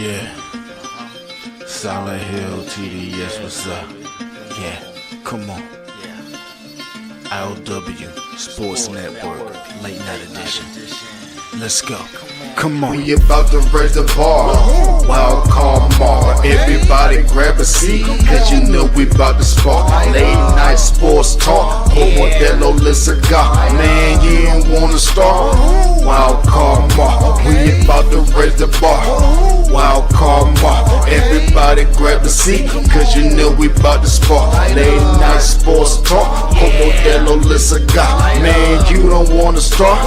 Yeah, Silent Hill TD, yes, what's up? Yeah, come on. I.O.W. Sports Network, late night edition. Let's go. Come on. We about to raise the bar. Wild card mark. Everybody grab a seat, cause you know we about to spark. Late night sports talk. Modelo Le Cigar. Man, you don't wanna start. Wild card mark. We about to raise the bar. Wild card mark. Everybody grab a seat, cause you know we about to spark. Late night sports talk. Modelo Le Cigar. Man, you don't wanna start.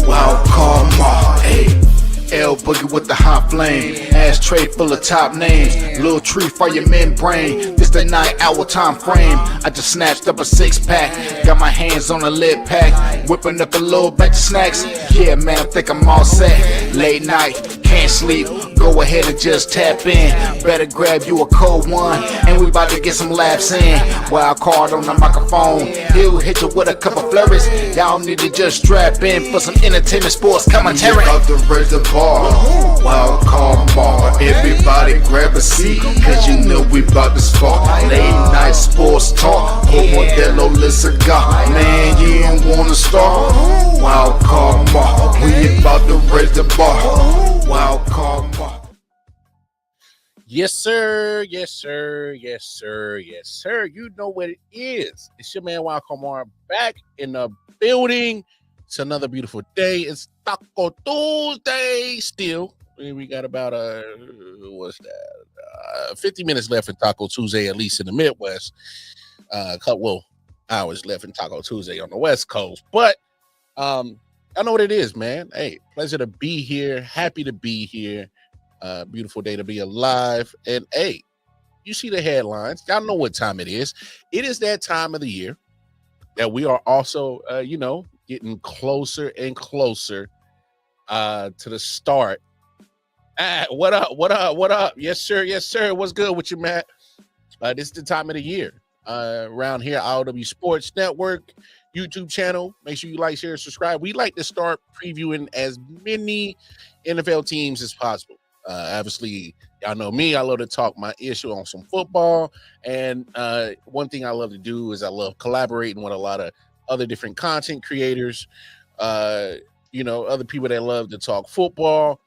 Wild card mark. Hey. L Boogie with the hot flame, ashtray full of top names, little tree for your membrane. This the 9-hour time frame. I just snatched up a 6-pack, got my hands on a lid pack, whipping up a little batch of snacks. Yeah, man, I think I'm all set. Late night, can't sleep, go ahead and just tap in. Better grab you a cold one, and we about to get some laps in. Wild card on the microphone, he'll hit you with a couple flurries. Y'all need to just strap in for some entertainment sports commentary. About to raise the bar. Wild card bar. Everybody grab a seat, cause you know we about to spark. Late night sports talk. Modelo Le Cigar. Man, you don't wanna start. Wild card bar. We about to raise the bar. Wild card bar. Yes, sir. Yes, sir. Yes, sir. Yes, sir. You know what it is. It's your man, Wild Kamar, back in the building. It's another beautiful day. It's Taco Tuesday still. We got about 50 minutes left in Taco Tuesday, at least in the Midwest. Couple hours left in Taco Tuesday on the West Coast. But I know what it is, man. Hey, pleasure to be here. Happy to be here. Beautiful day to be alive. And hey, you see the headlines. Y'all know what time it is. It is that time of the year that we are also, getting closer and closer to the start. What up? Yes, sir. What's good with you, Matt? This is the time of the year. Around here, I.O.W. Sports Network, YouTube channel. Make sure you like, share, subscribe. We like to start previewing as many NFL teams as possible. Obviously, y'all know me. I love to talk my issue on some football. And one thing I love to do is I love collaborating with a lot of other different content creators, other people that love to talk football.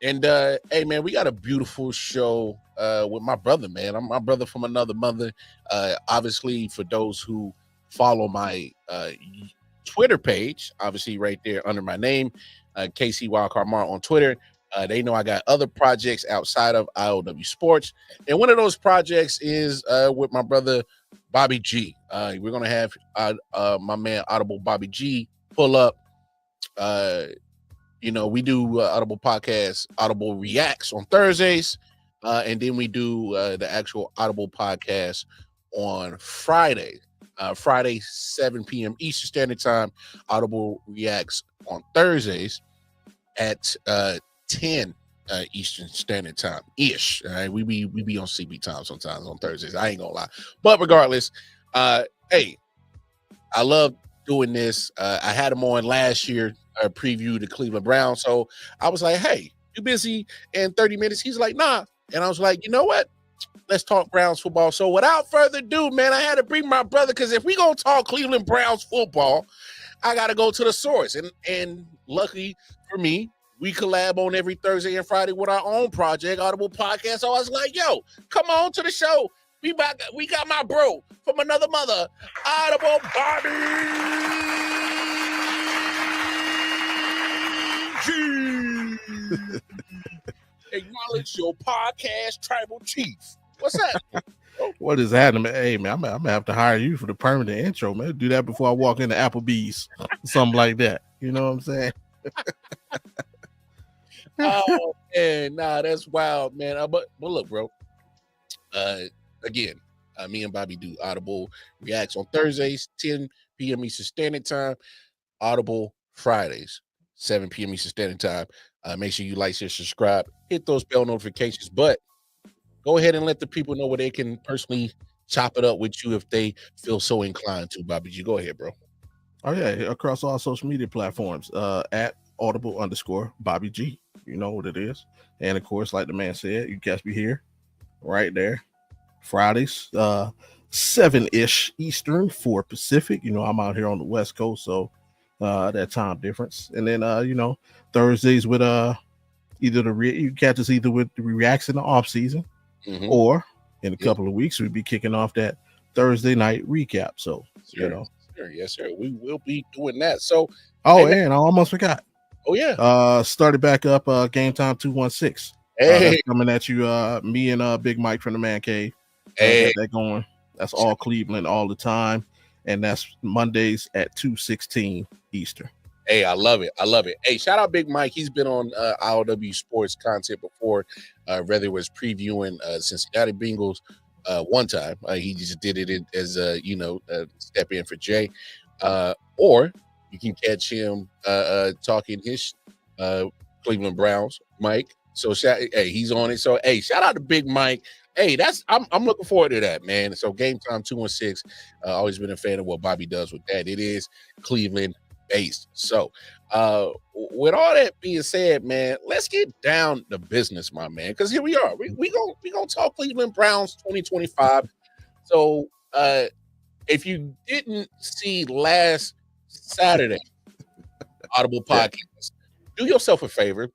And hey, man, we got a beautiful show with my brother, man. I'm my brother from another mother. Obviously, for those who follow my Twitter page, obviously right there under my name, KC Wildcard Mar on Twitter. They know I got other projects outside of I.O.W. Sports. And one of those projects is with my brother, Bobby G. We're going to have my man, Audible Bobby G, pull up. We do Audible podcast, Audible Reacts on Thursdays. And then we do the actual Audible podcast on Friday. Friday, 7 p.m. Eastern Standard Time. Audible Reacts on Thursdays at 10 Eastern Standard Time ish. All right, we be on CB time sometimes on Thursdays. I ain't gonna lie, but regardless, hey, I love doing this. I had him on last year, preview the Cleveland Browns. So I was like, hey, you busy in 30 minutes? He's like, nah. And I was like, you know what? Let's talk Browns football. So without further ado, man, I had to bring my brother because if we gonna talk Cleveland Browns football, I gotta go to the source. And luckily for me, we collab on every Thursday and Friday with our own project, Audible Podcast. So I was like, yo, come on to the show. We got my bro from another mother, Audible Bobby G. Acknowledge your podcast tribal chief. What's that? What is happening? Hey, man, I'm gonna have to hire you for the permanent intro, man. Do that before I walk into Applebee's, something like that. You know what I'm saying? Oh man, nah, that's wild, man. But look, bro. Again, me and Bobby do Audible Reacts on Thursdays, 10 p.m. Eastern Standard Time. Audible Fridays, 7 p.m. Eastern Standard Time. Make sure you like, share, subscribe, hit those bell notifications. But go ahead and let the people know where they can personally chop it up with you if they feel so inclined to. Bobby G, go ahead, bro. Oh yeah, across all social media platforms at Audible _ Bobby G. You know what it is. And of course, like the man said, you catch me here, right there, Fridays, 7-ish Eastern, 4 Pacific. You know, I'm out here on the West Coast, so that time difference. And then you know, Thursdays with either you catch us either with the reacts in the off season, or in a couple of weeks we'll be kicking off that Thursday night recap. So you know, yes, sir. We will be doing that. So, and I almost forgot. Oh yeah. Started back up Game Time 216. Hey, coming at you, me and Big Mike from the Man Cave. Hey, that going. That's all Cleveland all the time, and that's Mondays at 2:16 Eastern. Hey, I love it. I love it. Hey, shout out Big Mike. He's been on I.O.W sports content before, whether it was previewing Cincinnati Bengals one time. He just did it as step in for Jay, or you can catch him talking his Cleveland Browns, Mike. So he's on it. So hey, shout out to Big Mike. Hey, I'm looking forward to that, man. So Game Time 216. Always been a fan of what Bobby does with that. It is Cleveland based. So with all that being said, man, let's get down to business, my man. Because here we are. We gonna talk Cleveland Browns 2025. So if you didn't see last Saturday Audible podcast, do yourself a favor,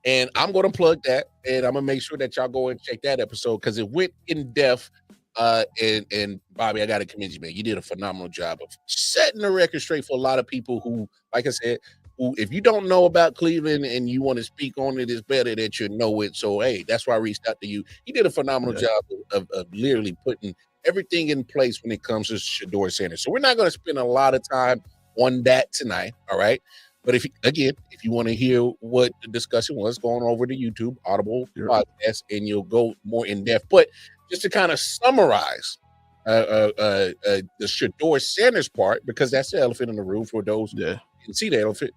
and I'm going to plug that, and I'm going to make sure that y'all go and check that episode because it went in depth. And Bobby, I got to commend you, man. You did a phenomenal job of setting the record straight for a lot of people who, like I said, who, if you don't know about Cleveland and you want to speak on it, it's better that you know it. So, hey, that's why I reached out to you. You did a phenomenal job of literally putting everything in place when it comes to Shedeur Sanders. So we're not going to spend a lot of time on that tonight, all right? But if you want to hear what the discussion was, go on over to YouTube, Audible Podcast, and you'll go more in depth. But just to kind of summarize the Shedeur Sanders part, because that's the elephant in the room for those who didn't see the elephant,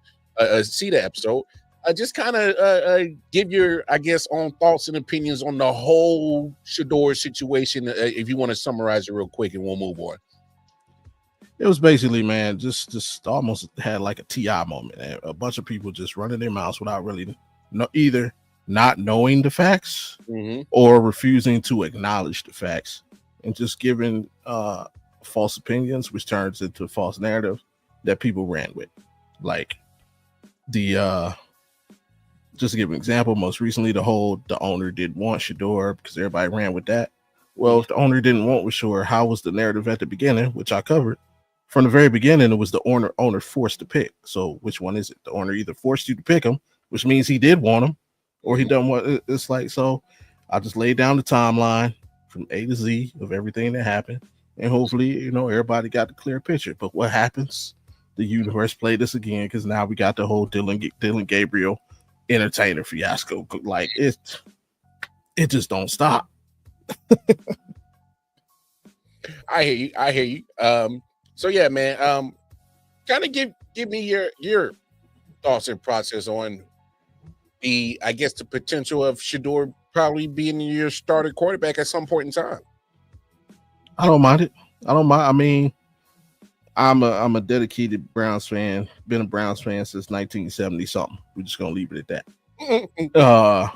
see the episode. Just kind of give your, I guess, own thoughts and opinions on the whole Shedeur situation. If you want to summarize it real quick, and we'll move on. It was basically, man, just almost had like a TI moment. A bunch of people just running their mouths without really either not knowing the facts or refusing to acknowledge the facts and just giving false opinions, which turns into a false narrative that people ran with. Like the just to give an example, most recently the owner did want Shedeur because everybody ran with that. Well, if the owner didn't want Shedeur, how was the narrative at the beginning, which I covered? From the very beginning, it was the owner forced to pick. So which one is it? The owner either forced you to pick him, which means he did want him, or he doesn't want. It's like, so I just laid down the timeline from A to Z of everything that happened, and hopefully, everybody got the clear picture. But what happens? The universe played this again because now we got the whole Dylan Gabriel entertainer fiasco. Like it just don't stop. I hear you. So yeah, man. Kind of give me your thoughts and process on the potential of Shedeur probably being your starting quarterback at some point in time. I don't mind it. I mean, I'm a dedicated Browns fan. Been a Browns fan since 1970 something. We're just gonna leave it at that.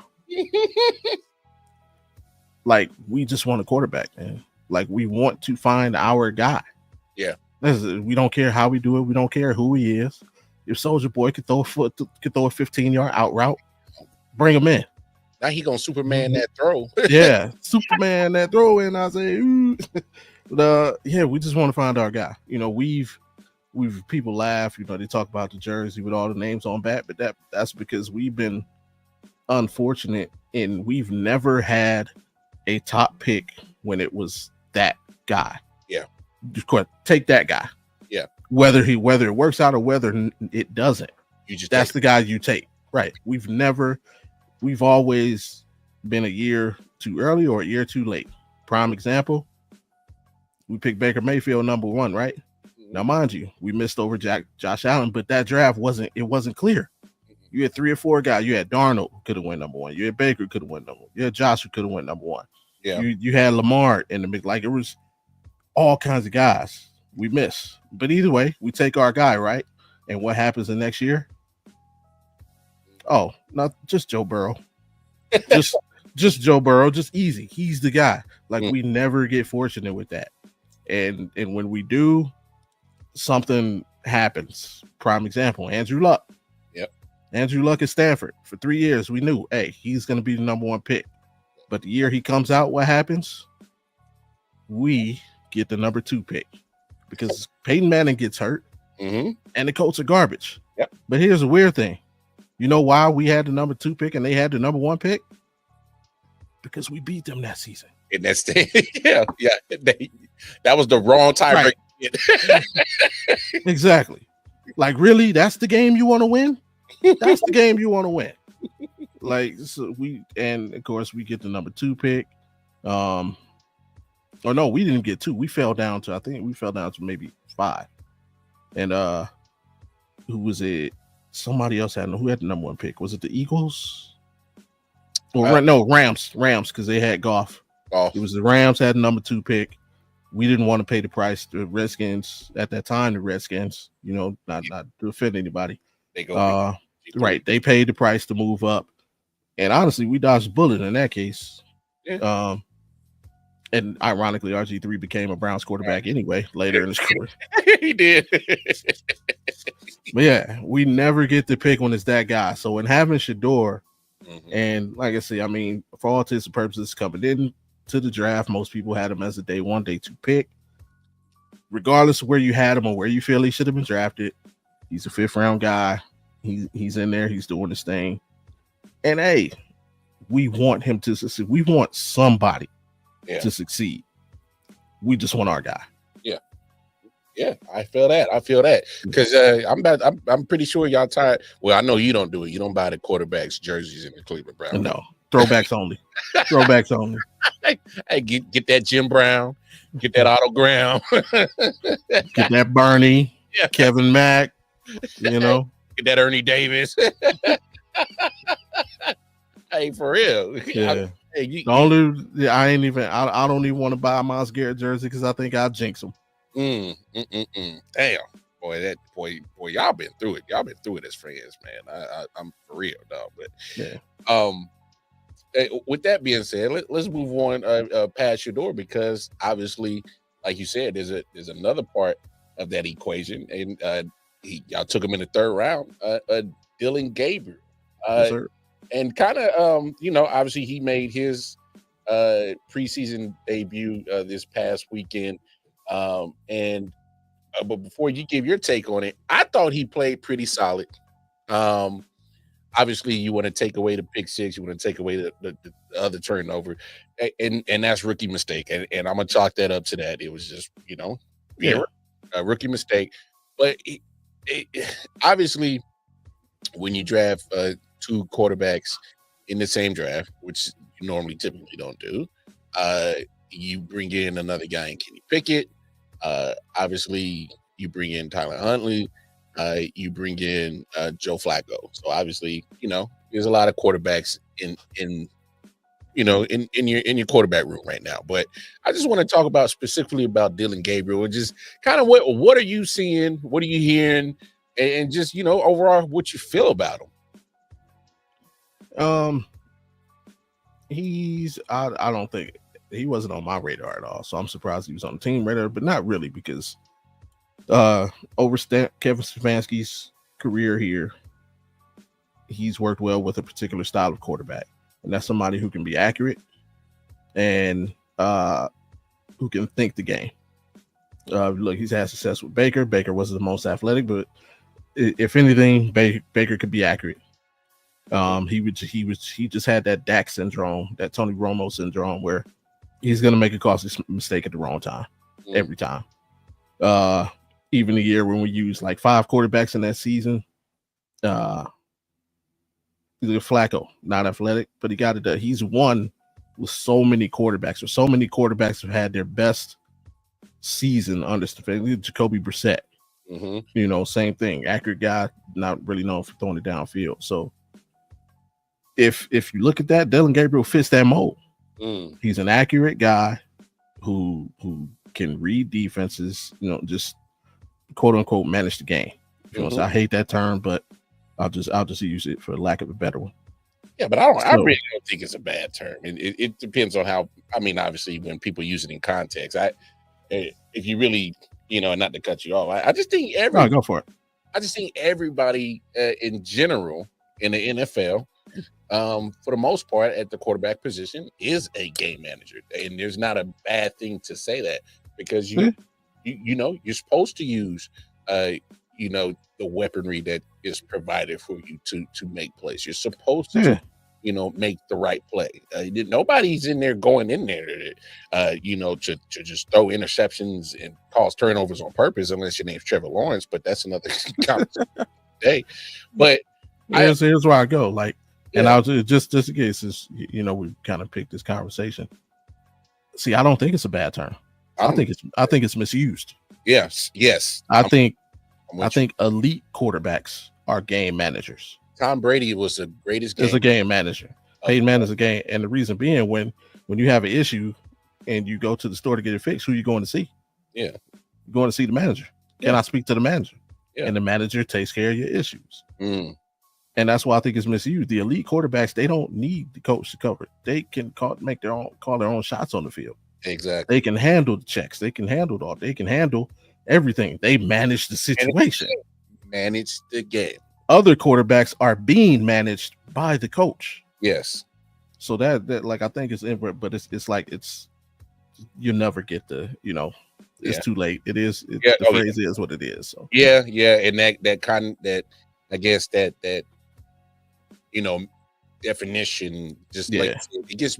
Like we just want a quarterback, man. Like we want to find our guy. Yeah. We don't care how we do it. We don't care who he is. If Soldier Boy could throw a 15-yard out route, bring him in. Now he gonna Superman that throw. Yeah, Superman that throw. And I say, we just want to find our guy. We've people laugh. They talk about the jersey with all the names on back, but that's because we've been unfortunate and we've never had a top pick when it was that guy. Yeah. Take that guy. Yeah. Whether it works out or whether it doesn't, that's the guy you take. Right. We've always been a year too early or a year too late. Prime example, we picked Baker Mayfield number 1, right? Now, mind you, we missed over Josh Allen, but that draft wasn't clear. You had 3 or 4 guys. You had Darnold who could have went number 1. You had Baker could have went number 1. You had Josh who could have went number 1. Yeah. You had Lamar in the mix. Like it was all kinds of guys we miss. But either way, we take our guy, right? And what happens the next year? Oh, not just Joe Burrow. just Joe Burrow, just easy. He's the guy. Like we never get fortunate with that. And when we do, something happens. Prime example, Andrew Luck. Yep. Andrew Luck at Stanford. For 3 years, we knew, hey, he's going to be the number one pick. But the year he comes out, what happens? We get the number 2 pick because Peyton Manning gets hurt and the Colts are garbage. Yep. But here's the weird thing. You know why we had the number 2 pick and they had the number 1 pick? Because we beat them that season. And that's yeah. That was the wrong time. Right. Exactly. Like, really? That's the game you want to win? That's the game you want to win. Like, so and of course we get the number 2 pick. Or no, we didn't get 2. We fell down to maybe 5. And who was it? Somebody else who had the number 1 pick. Was it the Eagles? Or no, Rams, because they had Goff. It was the Rams had the number 2 pick. We didn't want to pay the price. The Redskins at that time, not to offend anybody. Right. They paid the price to move up. And honestly, we dodged a bullet in that case. Yeah. And ironically, RG3 became a Browns quarterback anyway later in his career. He did. But yeah, we never get to pick when it's that guy. So when having Shador, and like I say, I mean, for all intents and purposes, coming in to the draft, most people had him as a day 1, day 2 pick. Regardless of where you had him or where you feel he should have been drafted, he's a 5th round guy. He's in there. He's doing his thing. And hey, we want him to succeed. We want somebody to succeed. We just want our guy. Yeah, I feel that because I'm pretty sure y'all tired. Well, I know you don't do it. You don't buy the quarterbacks jerseys in the Cleveland Browns. No, throwbacks only. Throwbacks only. Hey, get that Jim Brown, get that Otto Graham, get that Bernie, Kevin Mack. Get that Ernie Davis. Hey, for real. Yeah. I don't even want to buy a Myles Garrett jersey because I think I'll jinx him. Damn, boy, y'all been through it. Y'all been through it as friends, man. I'm for real, dog. But with that being said, let's move on past Shador because obviously, like you said, there's another part of that equation, and y'all took him in the 3rd round, Dylan Gabriel, and kind of obviously he made his preseason debut this past weekend. But before you give your take on it, I thought he played pretty solid. Obviously, you want to take away the pick 6, you want to take away the other turnover, and that's rookie mistake. And I'm gonna chalk that up to that. It was just a rookie mistake. But obviously, when you draft 2 quarterbacks in the same draft, which you normally typically don't do, you bring in another guy in Kenny Pickett. Obviously, you bring in Tyler Huntley. You bring in Joe Flacco. So obviously, there's a lot of quarterbacks in your quarterback room right now. But I just want to talk specifically about Dylan Gabriel, and just kind of what are you seeing, what are you hearing, and just overall what you feel about him. I don't think he wasn't on my radar at all, so I'm surprised he was on the team radar, but not really because over Kevin Stefanski's career here, he's worked well with a particular style of quarterback, and that's somebody who can be accurate and who can think the game. Look, he's had success with Baker. Baker wasn't the most athletic, but if anything, Baker could be accurate. He just had that Dak syndrome, that Tony Romo syndrome, where he's gonna make a costly mistake at the wrong time every time. Even the year when we used like 5 quarterbacks in that season, Flacco, not athletic, but he got it done. He's won with so many quarterbacks, or so many quarterbacks have had their best season under Stefanski. Jacoby Brissett, same thing, accurate guy, not really known for throwing it downfield. So if you look at that, Dylan Gabriel fits that mold. He's an accurate guy who can read defenses, just quote unquote manage the game. So I hate that term, but I'll just use it for lack of a better one. Yeah, but I really don't think it's a bad term. It depends on how. I mean, obviously, when people use it in context, if you really, not to cut you off, I just think go for it. I just think everybody in general in the NFL, for the most part, at the quarterback position, is a game manager, and there's not a bad thing to say that, because you're supposed to use the weaponry that is provided for you to make plays. You're supposed to make the right play. Nobody's in there going in there to just throw interceptions and cause turnovers on purpose, unless your name's Trevor Lawrence, but that's another conversation today. But here's where I go, and I'll just in case this, we kind of picked this conversation. See, I don't think it's a bad term. I think it's misused. Yes. I think elite quarterbacks are game managers. Tom Brady was the greatest Is a game manager. Peyton Manning is a game, and the reason being, when you have an issue and you go to the store to get it fixed, who are you going to see? Yeah, you're going to see the manager. Can I speak to the manager? Yeah. And the manager takes care of your issues. Mm. And that's why I think it's misused. The elite quarterbacks, they don't need the coach to cover it. They can call their own shots on the field. Exactly. They can handle the checks. They can handle it all. They can handle everything. They manage the situation. Manage the game. Other quarterbacks are being managed by the coach. Yes. So that I think it's inward, but it's you never get it's too late. It is. The phrase is what it is. So yeah, and that I guess that definition just it gets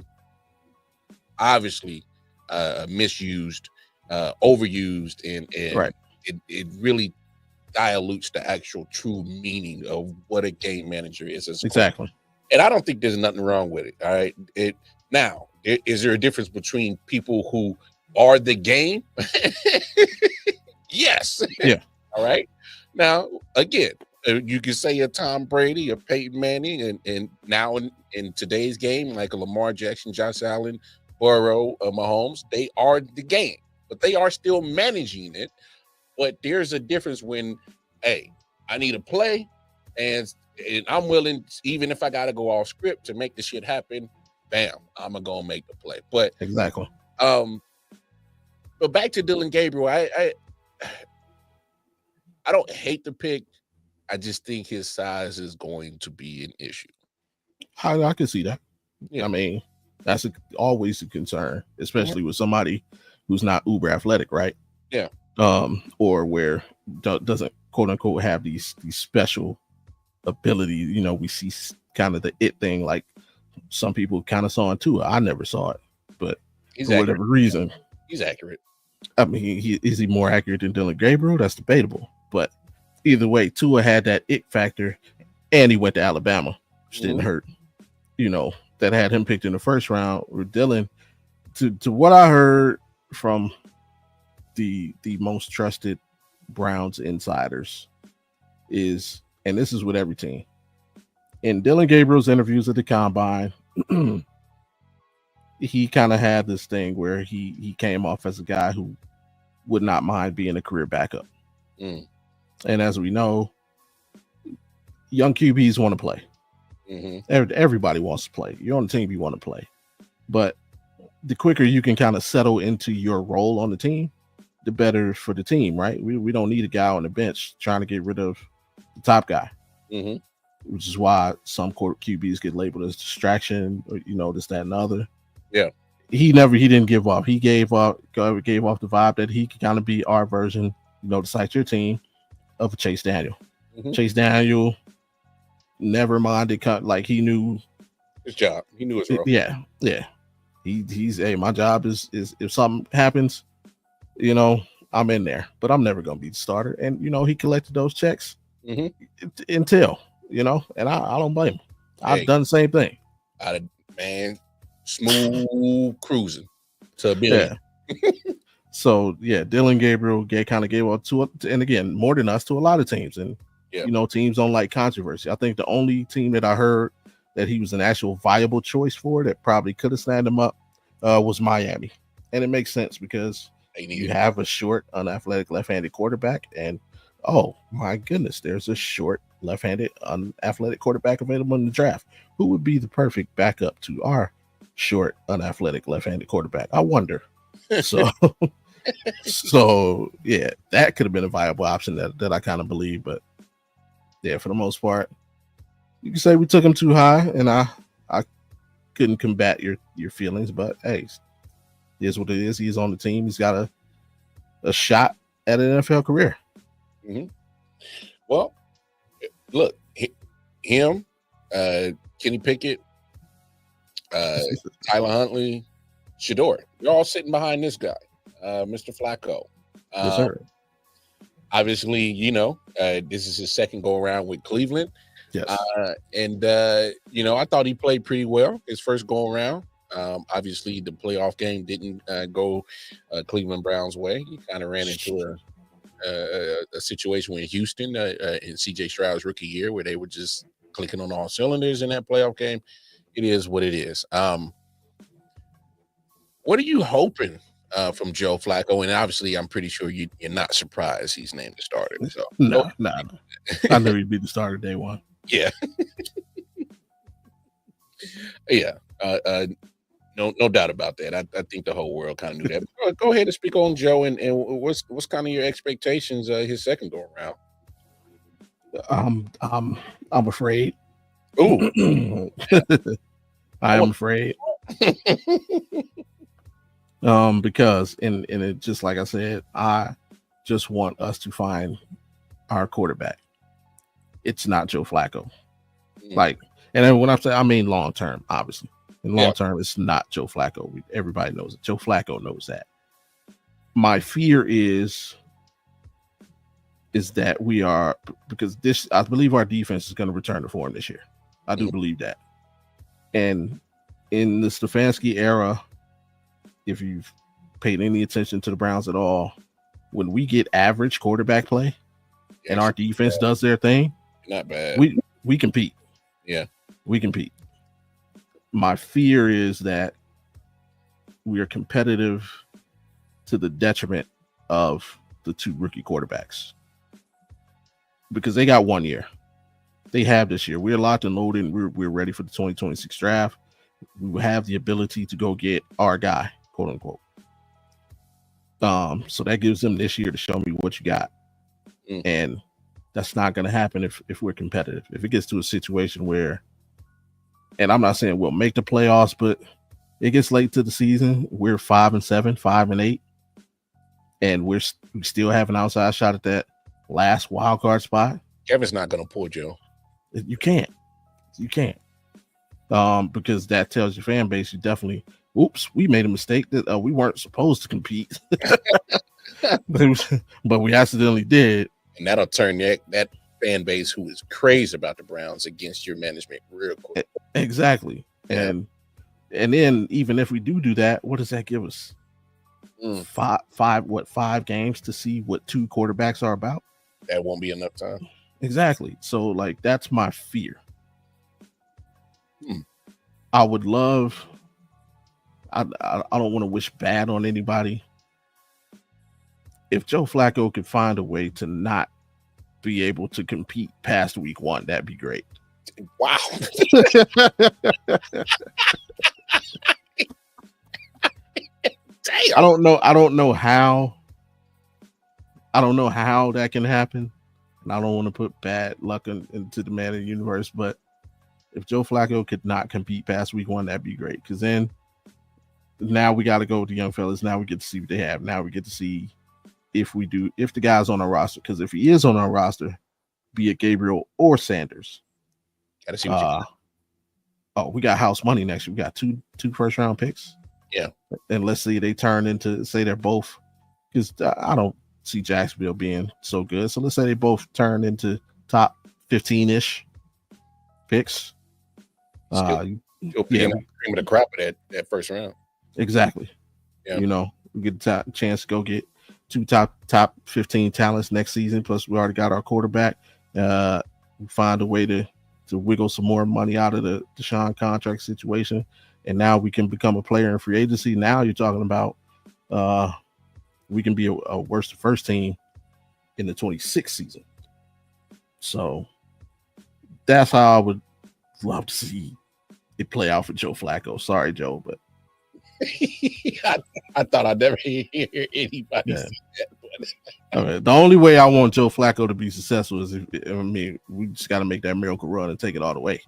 obviously misused, overused, and right. It really dilutes the actual true meaning of what a game manager is. Exactly. And I don't think there's nothing wrong with it. All right. Now, is there a difference between people who are the game? Yes. Yeah. All right. Now, again, you can say a Tom Brady, a Peyton Manning, and now in today's game, like a Lamar Jackson, Josh Allen, Burrow, Mahomes, they are the game, but they are still managing it. But there's a difference when, hey, I need a play, and I'm willing, even if I got to go off script to make the shit happen, bam, I'm going to go make the play. But exactly. But back to Dylan Gabriel, I don't hate the pick. I just think his size is going to be an issue. I can see that. Yeah. I mean, that's always a concern, especially with somebody who's not uber athletic, right? Yeah. Or where doesn't quote unquote have these special abilities. We see kind of the it thing, like some people kind of saw in Tua. I never saw it, but for whatever reason, he's accurate. I mean, is he more accurate than Dylan Gabriel? That's debatable. But either way, Tua had that it factor, and he went to Alabama, which didn't hurt. That had him picked in the first round. Or Dylan, to what I heard from the most trusted Browns insiders is, and this is with every team, in Dylan Gabriel's interviews at the combine, he kind of had this thing where he came off as a guy who would not mind being a career backup. And as we know, young QBs want to play. Everybody wants to play. You're on the team, you want to play. But the quicker you can kind of settle into your role on the team, the better for the team, right? We don't need a guy on the bench trying to get rid of the top guy, which is why some QBs get labeled as distraction, or this, that, and the other. Yeah, he didn't give up. He gave off the vibe that he could kind of be our version, to cite your team, of Chase Daniel. Chase Daniel never minded, like he knew his job. He knew his role. Yeah. He's my job is if something happens, I'm in there, but I'm never gonna be the starter. And he collected those checks until and I don't blame him. I've done the same thing. Smooth cruising to a billion. Yeah. So Dylan Gabriel kind of gave up to, and again, more than us, to a lot of teams, and teams don't like controversy. I think the only team that I heard that he was an actual viable choice for that probably could have signed him up was Miami, and it makes sense because you have a short, unathletic left-handed quarterback and oh my goodness, there's a short, left-handed, unathletic quarterback available in the draft. Who would be the perfect backup to our short, unathletic, left-handed quarterback? I wonder. So, so yeah, that could have been a viable option that I kind of believe, but yeah, for the most part, you can say we took him too high, and I couldn't combat your feelings, but hey, it is what it is. He's on the team. He's got a shot at an NFL career. Mm-hmm. Well, look, him, Kenny Pickett, Tyler Huntley, Shador, they're all sitting behind this guy, Mr. Flacco. Yes, sir. Obviously, this is his second go around with Cleveland. Yes. I thought he played pretty well his first go around. Obviously, the playoff game didn't go Cleveland Browns' way. He kind of ran into a situation with Houston in C.J. Stroud's rookie year where they were just clicking on all cylinders in that playoff game. It is what it is. What are you hoping from Joe Flacco? And obviously, I'm pretty sure you're not surprised he's named the starter. So no. I knew he'd be the starter day one. Yeah. Yeah. No doubt about that. I think the whole world kind of knew that. Go ahead and speak on Joe and what's kind of your expectations his second go around. I'm afraid. Ooh. I am afraid. Because and it just like I said, I just want us to find our quarterback. It's not Joe Flacco. Like, and then when I say I mean long term, obviously. In long term, it's not Joe Flacco. Everybody knows it. Joe Flacco knows that. My fear is that we are, because I believe our defense is going to return to form this year. I do believe that. And in the Stefanski era, if you've paid any attention to the Browns at all, when we get average quarterback play and our defense does their thing, not bad. We compete. Yeah. We compete. My fear is that we are competitive to the detriment of the two rookie quarterbacks because they got 1 year. They have this year. We're locked and loaded. And we're ready for the 2026 draft. We will have the ability to go get our guy, quote unquote. So that gives them this year to show me what you got. And that's not going to happen if we're competitive. If it gets to a situation where, and I'm not saying we'll make the playoffs, but it gets late to the season, we're 5-7, 5-8, and we still have an outside shot at that last wild card spot. Kevin's not going to pull Joe. You can't. Because that tells your fan base you definitely, oops, we made a mistake that we weren't supposed to compete, but we accidentally did. And that'll turn that fan base who is crazy about the Browns against your management real quick. Exactly. Yeah. And then even if we do that, what does that give us? 5 games to see what two quarterbacks are about? That won't be enough time. Exactly. So like that's my fear. I would love, I don't want to wish bad on anybody. If Joe Flacco could find a way to not be able to compete past week 1, that'd be great. Wow. Damn. I don't know how that can happen. And I don't want to put bad luck into the man of the universe, but if Joe Flacco could not compete past week 1, that'd be great. Because then now we got to go with the young fellas. Now we get to see what they have. Now we get to see if the guy's on our roster. Because if he is on our roster, be it Gabriel or Sanders, gotta see what you got. Oh, we got house money next year. We got two first round picks. Yeah. And let's see, they turn into, say they're both, because I don't see Jacksonville being so good. So let's say they both turn into top 15-ish picks. You'll be cream of the crop of that first round. Exactly. Yeah. We get a chance to go get 2 top 15 talents next season. Plus, we already got our quarterback. We find a way to wiggle some more money out of the Deshaun contract situation, and now we can become a player in free agency. Now you're talking about we can be a worse first team in the 26th season. So that's how I would love to see it play out for Joe Flacco. Sorry, Joe, but I thought I'd never hear anybody say that. The only way I want Joe Flacco to be successful is we just got to make that miracle run and take it all the way.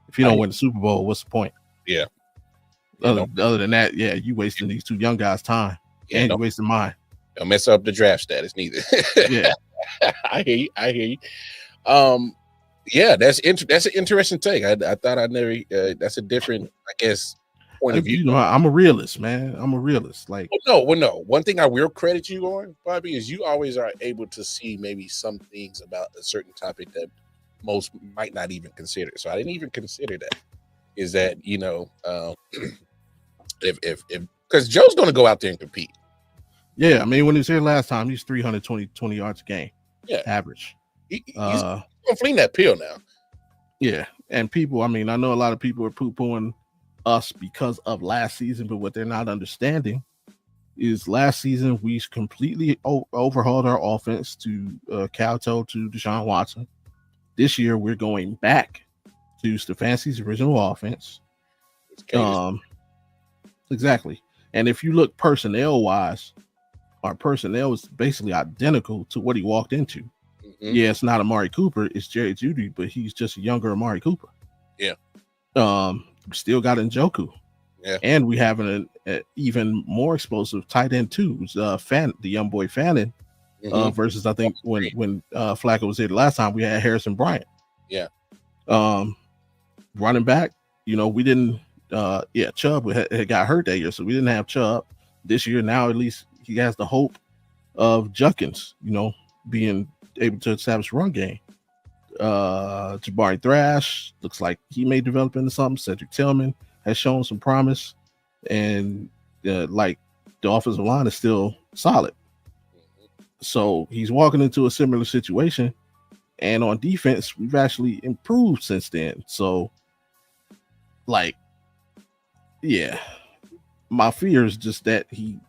If you don't win the Super Bowl, what's the point? Yeah. Other than that, you wasting these two young guys' time, and you wasting mine. Don't mess up the draft status neither. Yeah, I hear you. Yeah, that's an interesting take. I thought I never. That's a different, I guess, point of view. You know, I'm a realist, man. I'm a realist. Like, no. One thing I will credit you on, Bobby, is you always are able to see maybe some things about a certain topic that most might not even consider. So I didn't even consider that. Is that if because Joe's going to go out there and compete. Yeah, I mean, when he was here last time, he's 320 yards a game. Yeah, average. He's going to fling that pill now. Yeah, and people, I mean, I know a lot of people are poo-pooing us because of last season, but what they're not understanding is last season we completely overhauled our offense to kowtow to Deshaun Watson. This year we're going back to Stefanski's original offense. Exactly. And if you look personnel wise, our personnel is basically identical to what he walked into. Mm-hmm. Yeah, it's not Amari Cooper, it's Jerry Jeudy, but he's just a younger Amari Cooper. Yeah. Still got Njoku. Yeah. And we have an even more explosive tight end too. The young boy Fannin. Versus I think when Flacco was here the last time, we had Harrison Bryant. Yeah. Running back, we didn't Chubb had got hurt that year, so we didn't have Chubb this year. Now at least he has the hope of Junkins, being able to establish a run game. Jabari Thrash looks like he may develop into something. Cedric Tillman has shown some promise, and like the offensive line is still solid. So he's walking into a similar situation, and on defense, we've actually improved since then. So, my fear is just that he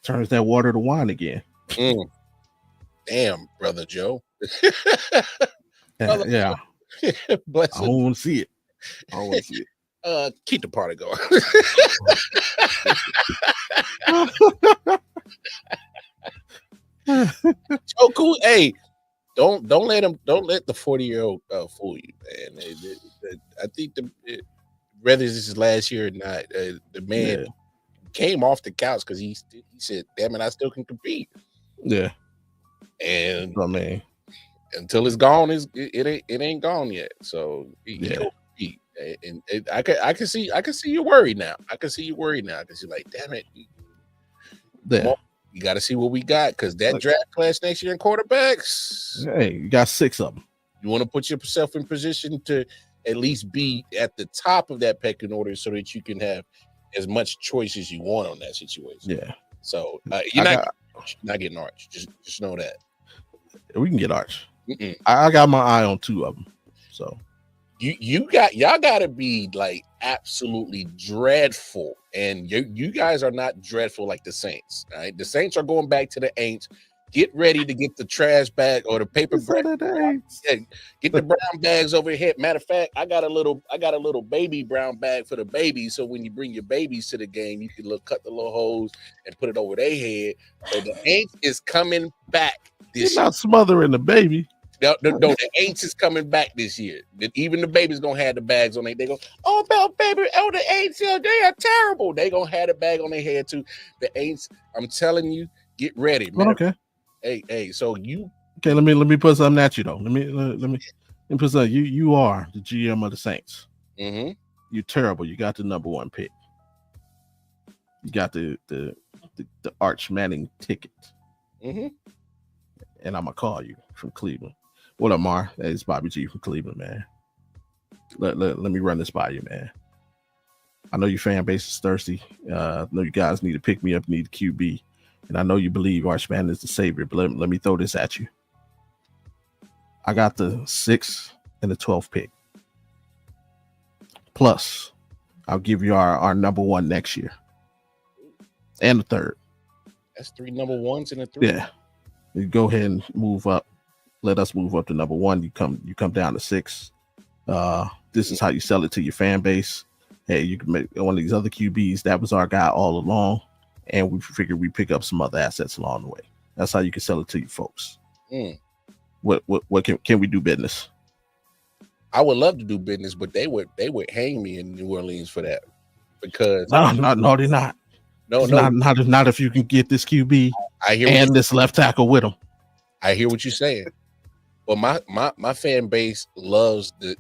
turns that water to wine again. Damn, brother Joe. Yeah. Bless I don't want to see it. Keep the party going. So cool. Hey, don't let the 40-year-old fool you, man. I think whether this is last year or not, the man came off the couch because he said, "Damn it, I still can compete." Yeah, and I mean, until it's gone, it ain't gone yet. So he compete. And I can see you worried now. I can see like, damn it. You got to see what we got, because that draft class next year in quarterbacks. Hey, you got 6 of them. You want to put yourself in position to at least be at the top of that pecking order, so that you can have as much choice as you want on that situation. Yeah. So you're not getting Arch. Just know that we can get Arch. I got my eye on 2 of them. So y'all got to be like absolutely dreadful, and you guys are not dreadful like the Saints. All right, the Saints are going back to the Aints. Get ready to get the trash bag or the paper bag. Get the brown bags over here. Matter of fact, I got a little baby brown bag for the babies, so when you bring your babies to the game, you can cut the little holes and put it over their head. So the Aints is coming back this year. Not smothering the baby. No, the Aints is coming back this year. Even the baby's gonna have the bags on their. They go, oh, baby, the Aints, they are terrible. They gonna have the bag on their head too. The Aints, I'm telling you, get ready, man. Okay. Hey. So you okay? Let me put something at you though. Let me put something. You are the GM of the Saints. Mm-hmm. You're terrible. You got the number 1 pick. You got the Arch Manning ticket. Mm-hmm. And I'm gonna call you from Cleveland. What up, Mar? Hey, it's Bobby G from Cleveland, man. Let me run this by you, man. I know your fan base is thirsty. I know you guys need to pick me up, need a QB. And I know you believe Arch Manning is the savior, but let me throw this at you. I got the 6th and the 12th pick. Plus, I'll give you our number 1 next year. And the 3rd. That's 3 number 1s and a 3. Yeah. You go ahead and move up. Let us move up to number one. You come down to 6. This is how you sell it to your fan base. Hey, you can make one of these other QBs. That was our guy all along, and we figured we pick up some other assets along the way. That's how you can sell it to you folks. What can we do business? I would love to do business, but they would hang me in New Orleans for that because no, they're not. No, not if you can get this QB and this left tackle with them. I hear what you're saying, but my fan base loves the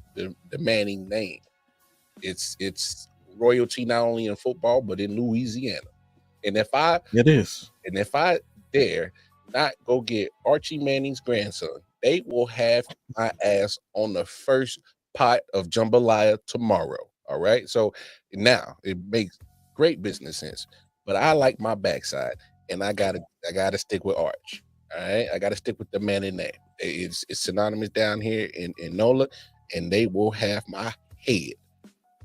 Manning name. It's royalty not only in football but in Louisiana. And if I dare not go get Archie Manning's grandson, they will have my ass on the first pot of jambalaya tomorrow. All right. So now it makes great business sense, but I like my backside, and I gotta stick with Arch. All right. I gotta stick with the Manning name. It's synonymous down here in NOLA, and they will have my head.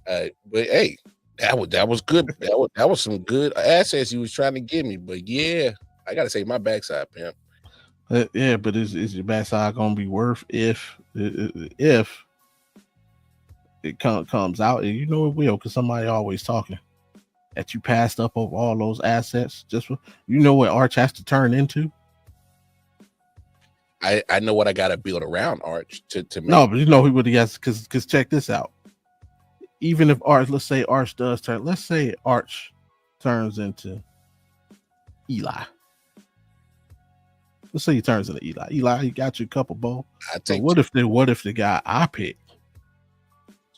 But hey, that was good. That was some good assets he was trying to give me. But yeah, I gotta say my backside, pimp. Yeah, but is your backside gonna be worth if it comes out? And you know it will, because somebody always talking that you passed up over all those assets. Just you know what Arch has to turn into. I know what I gotta build around Arch to make. No, but you know what he has, because check this out. Even if Arch, let's say Arch turns into Eli. Let's say he turns into Eli. Eli, he got you a couple bowls. But what if the guy I pick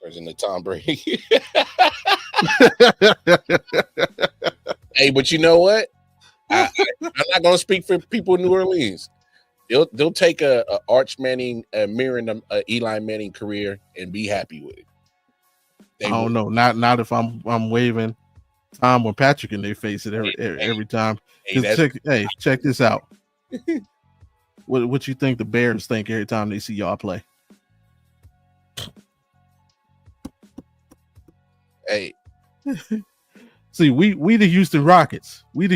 turns into Tom Brady? Hey, but you know what? I'm not gonna speak for people in New Orleans. They'll take a Arch Manning mirroring a Eli Manning career and be happy with it. I don't know. Not if I'm waving Tom or Patrick in their face every time. Check this out. What you think the Bears think every time they see y'all play? Hey, see, we the Houston Rockets. The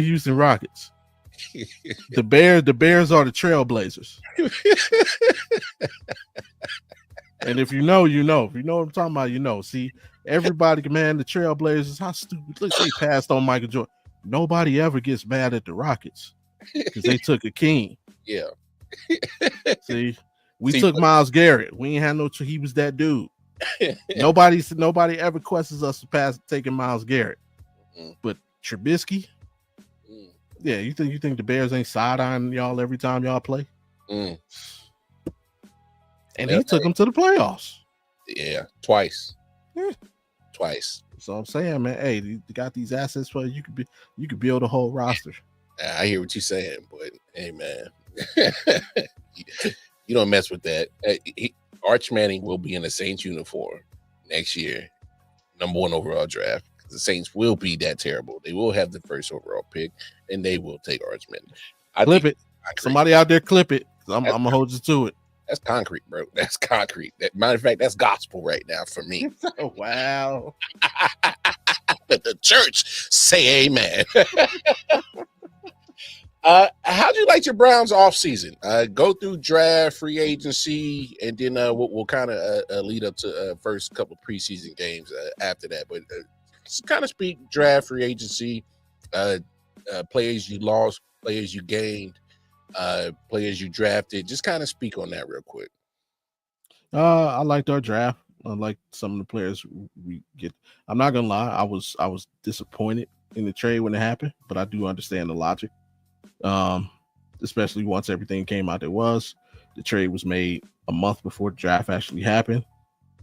Bears are the Trailblazers. And if you know, you know. If you know what I'm talking about, you know. See, everybody can man the Trailblazers. How stupid. Look, they passed on Michael Jordan. Nobody ever gets mad at the Rockets because they took a king. Yeah. See, we took Myles Garrett. We ain't had no. He was that dude. Nobody ever questions us for taking Myles Garrett. But Trubisky, yeah, you think the Bears ain't side-eyeing y'all every time y'all play? And he took them to the playoffs. Yeah, twice. Twice. So I'm saying, man, hey, you got these assets for you could build a whole roster. I hear what you're saying, but hey, man, you don't mess with that. Arch Manning will be in the Saints uniform next year, number 1 overall draft. The Saints will be that terrible. They will have the first overall pick, and they will take Arch Manning. Clip it. Somebody out there clip it. I'm gonna hold you to it. That's concrete, bro. That's concrete. Matter of fact, that's gospel right now for me. Oh, wow. Let the church say amen. How'd you like your Browns off season? Go through draft, free agency, and then we'll kind of lead up to first couple preseason games after that. But just kind of speak draft, free agency, players you lost, players you gained, players you drafted. Just kind of speak on that real quick. I liked our draft. I liked some of the players we get. I'm not gonna lie, I was disappointed in the trade when it happened, but I do understand the logic. Especially once everything came out, the trade was made a month before the draft actually happened,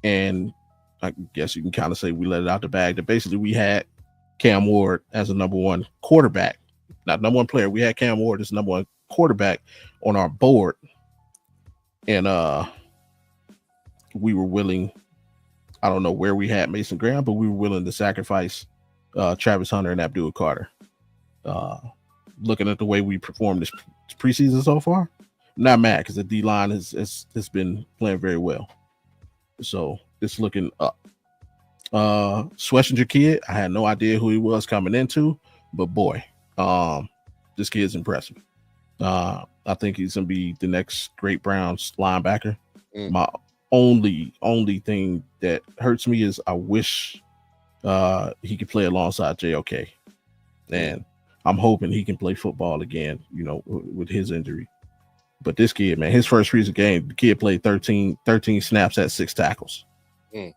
and I guess you can kind of say we let it out the bag. That basically we had Cam Ward as a number 1 quarterback, not number 1 player. We had Cam Ward as number 1 quarterback on our board, and we were willing. I don't know where we had Mason Graham, but we were willing to sacrifice Travis Hunter and Abdul Carter. Looking at the way we performed this preseason so far, I'm not mad because the D line has been playing very well. So it's looking up. Schlesinger kid, I had no idea who he was coming into, but boy, this kid's impressive. I think he's gonna be the next great Browns linebacker. Mm. My only thing that hurts me is I wish he could play alongside JOK, and I'm hoping he can play football again, you know, with his injury. But this kid, man, his first recent game, the kid played 13 snaps at 6 tackles. Mm.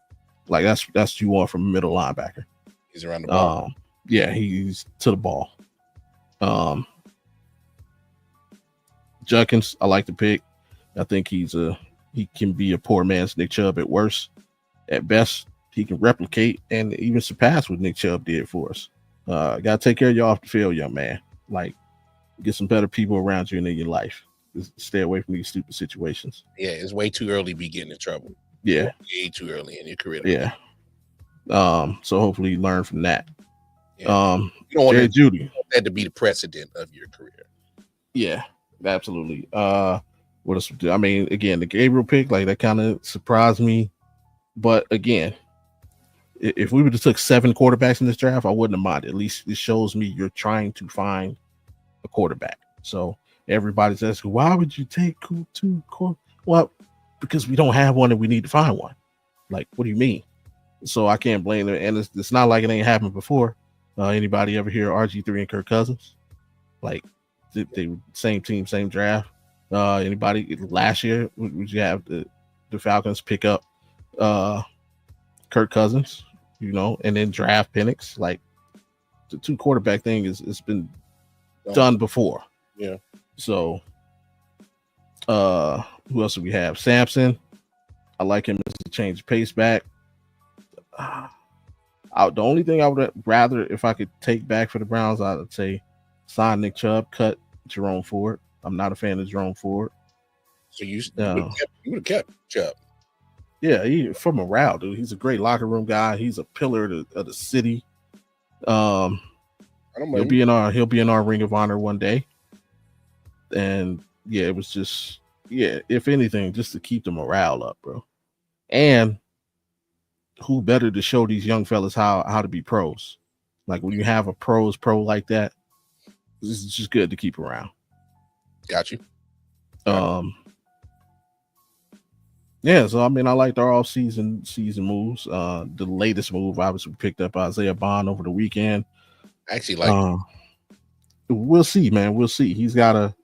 Like that's what you want from a middle linebacker. He's around the ball. Yeah, he's to the ball. Judkins, I like the pick. I think he can be a poor man's Nick Chubb at worst. At best, he can replicate and even surpass what Nick Chubb did for us. Gotta take care of you off the field, young man. Like, get some better people around you and in your life. Just stay away from these stupid situations. Yeah, it's way too early to be getting in trouble. Yeah. Way too early in your career. Yeah. So hopefully you learn from that. Yeah. You don't want Judy. that to be the precedent of your career. Yeah, absolutely. What else? I mean, again, the Gabriel pick, like that kind of surprised me. But again, if we would have took 7 quarterbacks in this draft, I wouldn't have minded. At least it shows me you're trying to find a quarterback. So everybody's asking, why would you take 2 quarterbacks? Well, because we don't have one and we need to find one. Like, what do you mean? So I can't blame them. And it's not like it ain't happened before. Anybody ever hear RG3 and Kirk Cousins? Like, they were same team, same draft. Anybody last year would you have the Falcons pick up Kirk Cousins, you know, and then draft Penix? Like, the 2 quarterback thing it's been done before. Yeah. So who else do we have? Sampson. I like him as a change of pace back. The only thing I would rather, if I could take back for the Browns, I would say sign Nick Chubb, cut Jerome Ford. I'm not a fan of Jerome Ford. So you would have kept Chubb. Yeah, he for morale, dude. He's a great locker room guy. He's a pillar of the city. He'll be in our Ring of Honor one day. And yeah, it was just, if anything, just to keep the morale up, bro. And who better to show these young fellas how to be pros? Like, when you have a pro like that, this is just good to keep around. Got you. Yeah, so I mean, I liked our season moves. The latest move, obviously, we picked up Isaiah Bond over the weekend. I actually like we'll see, man. We'll see. He's a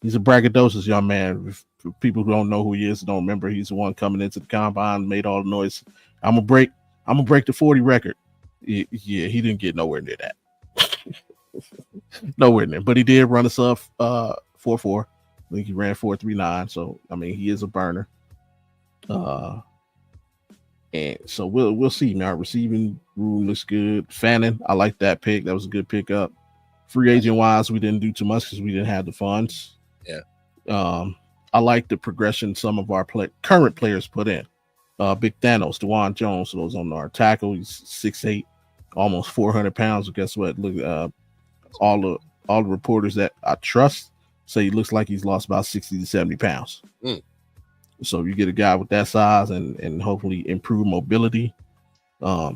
braggadocious young man. For people who don't know who he is, don't remember, he's the one coming into the combine, made all the noise. I'm gonna break the 40 record. Yeah, he didn't get nowhere near that. Nowhere near, but he did run us up 4.4. I think he ran 4.39. So I mean, he is a burner. And so we'll see, man. Our receiving room looks good. Fannin, I like that pick. That was a good pickup. Free agent wise, we didn't do too much because we didn't have the funds. Yeah. I like the progression some of our current players put in. Big Thanos, DeJuan Jones, was on our tackle. He's 6'8", almost 400 pounds. But guess what? Look, all the reporters that I trust say he looks like he's lost about 60 to 70 pounds. So you get a guy with that size and hopefully improve mobility. I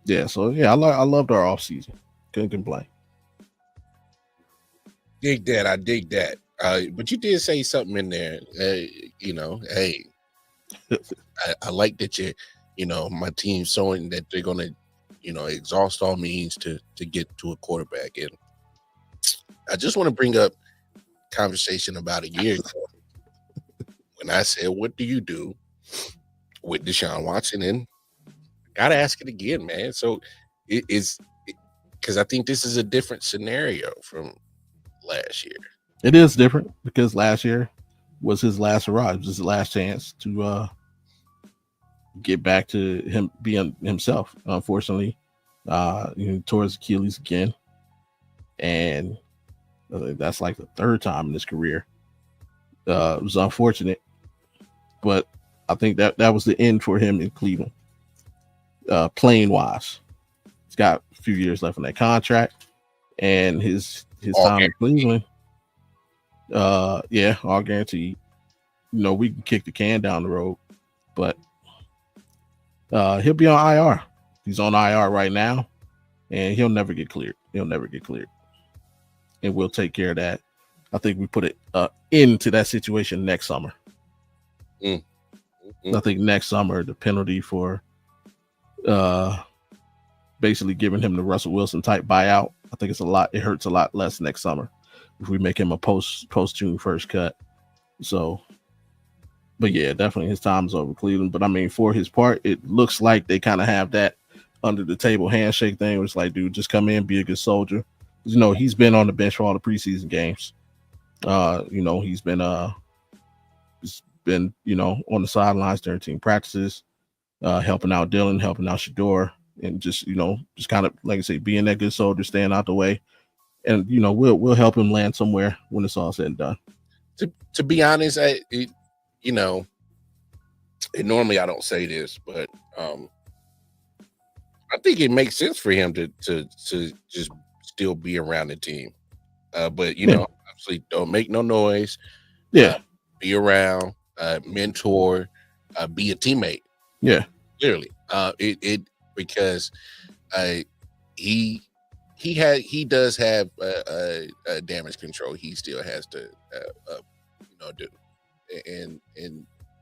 loved our offseason. Couldn't complain. I dig that. But you did say something in there. I like that my team's showing that they're gonna, exhaust all means to get to a quarterback. And I just want to bring up conversation about a year ago when I said, "What do you do with Deshaun Watson?" And I gotta ask it again, man. So it is because I think this is a different scenario from last year. It is different because last year was his last hurrah. It was his last chance to get back to him being himself. Unfortunately, towards Achilles again, and that's like the 3rd time in his career. It was unfortunate, but I think that was the end for him in Cleveland. Playing wise, he's got a few years left on that contract, and his time in Cleveland. All guaranteed. We can kick the can down the road, but he'll be on IR. He's on IR right now, and he'll never get cleared. And we'll take care of that. I think we put it into that situation next summer. I think next summer the penalty for basically giving him the Russell Wilson type buyout, I think it hurts a lot less next summer if we make him a post June 1st cut. So, but yeah, definitely his time is over Cleveland. But I mean, for his part, it looks like they kind of have that under the table handshake thing where it's like, dude, just come in, be a good soldier. You know, he's been on the bench for all the preseason games. You know, he's been you know, on the sidelines during team practices, helping out Dylan, helping out Shador, and just, you know, just kind of, like I say, being that good soldier, staying out the way. And, you know, we'll help him land somewhere when it's all said and done. To be honest, you know, and normally I don't say this, but I think it makes sense for him to just still be around the team. But you know, obviously don't make no noise. Yeah. Be around, mentor, be a teammate. Yeah. Clearly. Because he does have damage control. He still has to you know, do. And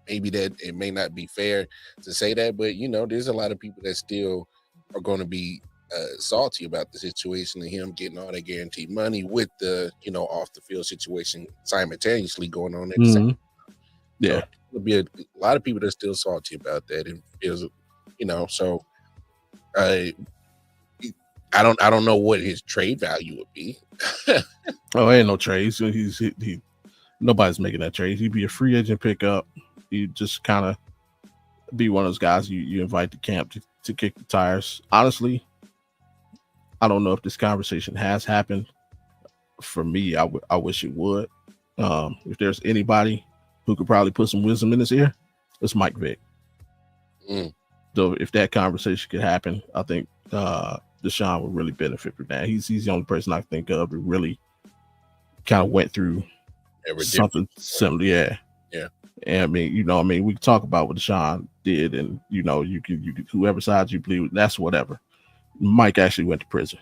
maybe that it may not be fair to say that, but you know, there's a lot of people that still are going to be salty about the situation of him getting all that guaranteed money with the, you know, off the field situation simultaneously going on at the same time. Yeah. So there'll be a lot of people that are still salty about that, and feels, you know, so I don't know what his trade value would be. Oh, ain't no trades. He nobody's making that trade. He'd be a free agent pickup. You just kind of be one of those guys you invite to camp to kick the tires. Honestly, I don't know if this conversation has happened. For me, I wish it would. If there's anybody who could probably put some wisdom in his ear, it's Mike Vick. So if that conversation could happen, I think Deshaun would really benefit from that. He's the only person I can think of who really kind of went through something similar. Yeah. And I mean, you know, I mean, we can talk about what Deshaun did, and you know, you can whoever side you believe with, that's whatever. Mike actually went to prison.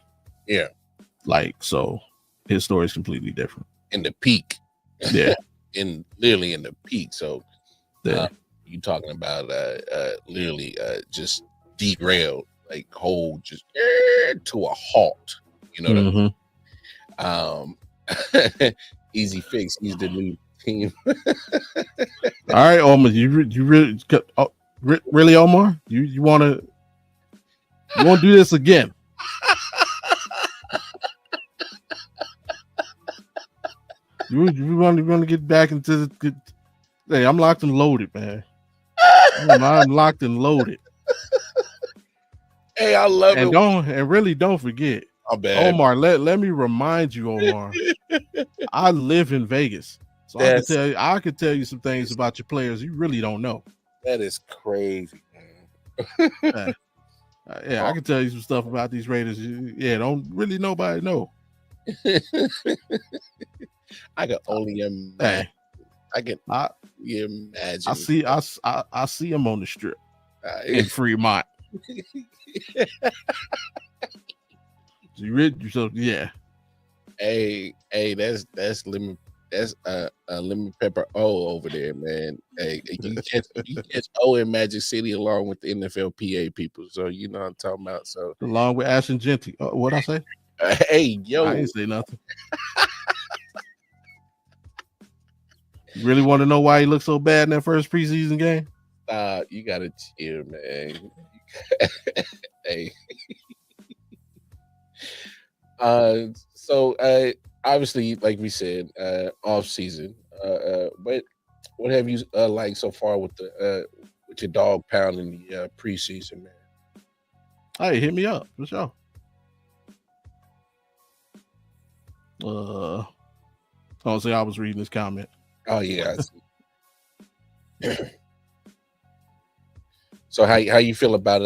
Yeah. Like, so his story is completely different. In the peak. Yeah. Literally in the peak. So yeah. You talking about literally just derailed, like whole just to a halt. You know what I mean? Easy fix. He's the new team. All right, Omar. You really, Omar? You want to do this again? You want to get back into the? Hey, I'm locked and loaded, man. I'm locked and loaded. Hey, I love it. And really don't forget, Omar. Let me remind you, Omar. I live in Vegas, so I can tell you some things about your players you really don't know. That is crazy, man. Yeah, I can tell you some stuff about these Raiders. Yeah, don't really nobody know. I can only imagine. I imagine. I see him on the strip in Fremont. So yeah. Hey, that's lemon. That's lemon pepper O over there, man. Hey, you catch O in Magic City along with the NFLPA people. So you know what I'm talking about. So along with Ashton Genty. What'd I say? Hey, yo, I didn't say nothing. You really want to know why he looked so bad in that first preseason game? You gotta chill, man. Hey. So obviously, like we said, off season. But what have you liked so far with your dog pound in the preseason, man? Hey, hit me up for sure. I'll say I was reading this comment. Oh yeah. So how you feel about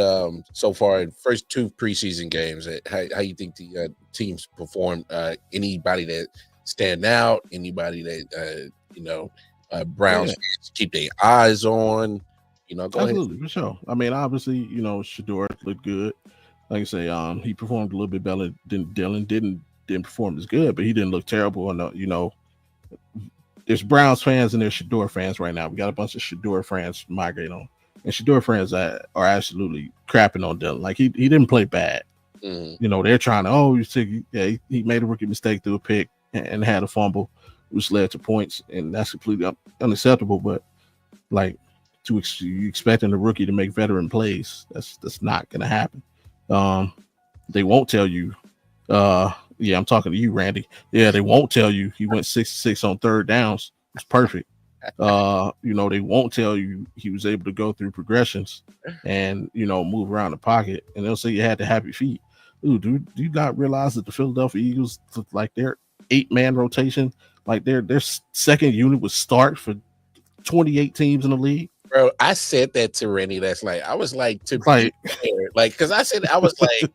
so far first two preseason games? How you think the teams performed? Anybody that stand out? Anybody that Browns fans keep their eyes on? You know, go absolutely ahead. For sure. I mean, obviously, you know, Shador looked good. Like I say, he performed a little bit better than Dylan. Didn't perform as good, but he didn't look terrible. And there's Browns fans and there's Shador fans right now. We got a bunch of Shador fans migrating on, and Shador fans are absolutely crapping on Dylan. Like he didn't play bad. You know, they're trying to, he made a rookie mistake through a pick and had a fumble, which led to points, and that's completely unacceptable. But like, you expecting a rookie to make veteran plays, that's not gonna happen. They won't tell you. I'm talking to you, Randy. Yeah, they won't tell you he went 6-6 on third downs. It's perfect. You know, they won't tell you he was able to go through progressions and, you know, move around the pocket, and they'll say you had the happy feet. Ooh, dude, do you not realize that the Philadelphia Eagles, like their 8-man rotation, like their second unit would start for 28 teams in the league? Bro, I said that to Randy last night. I was like, because I said, I was like,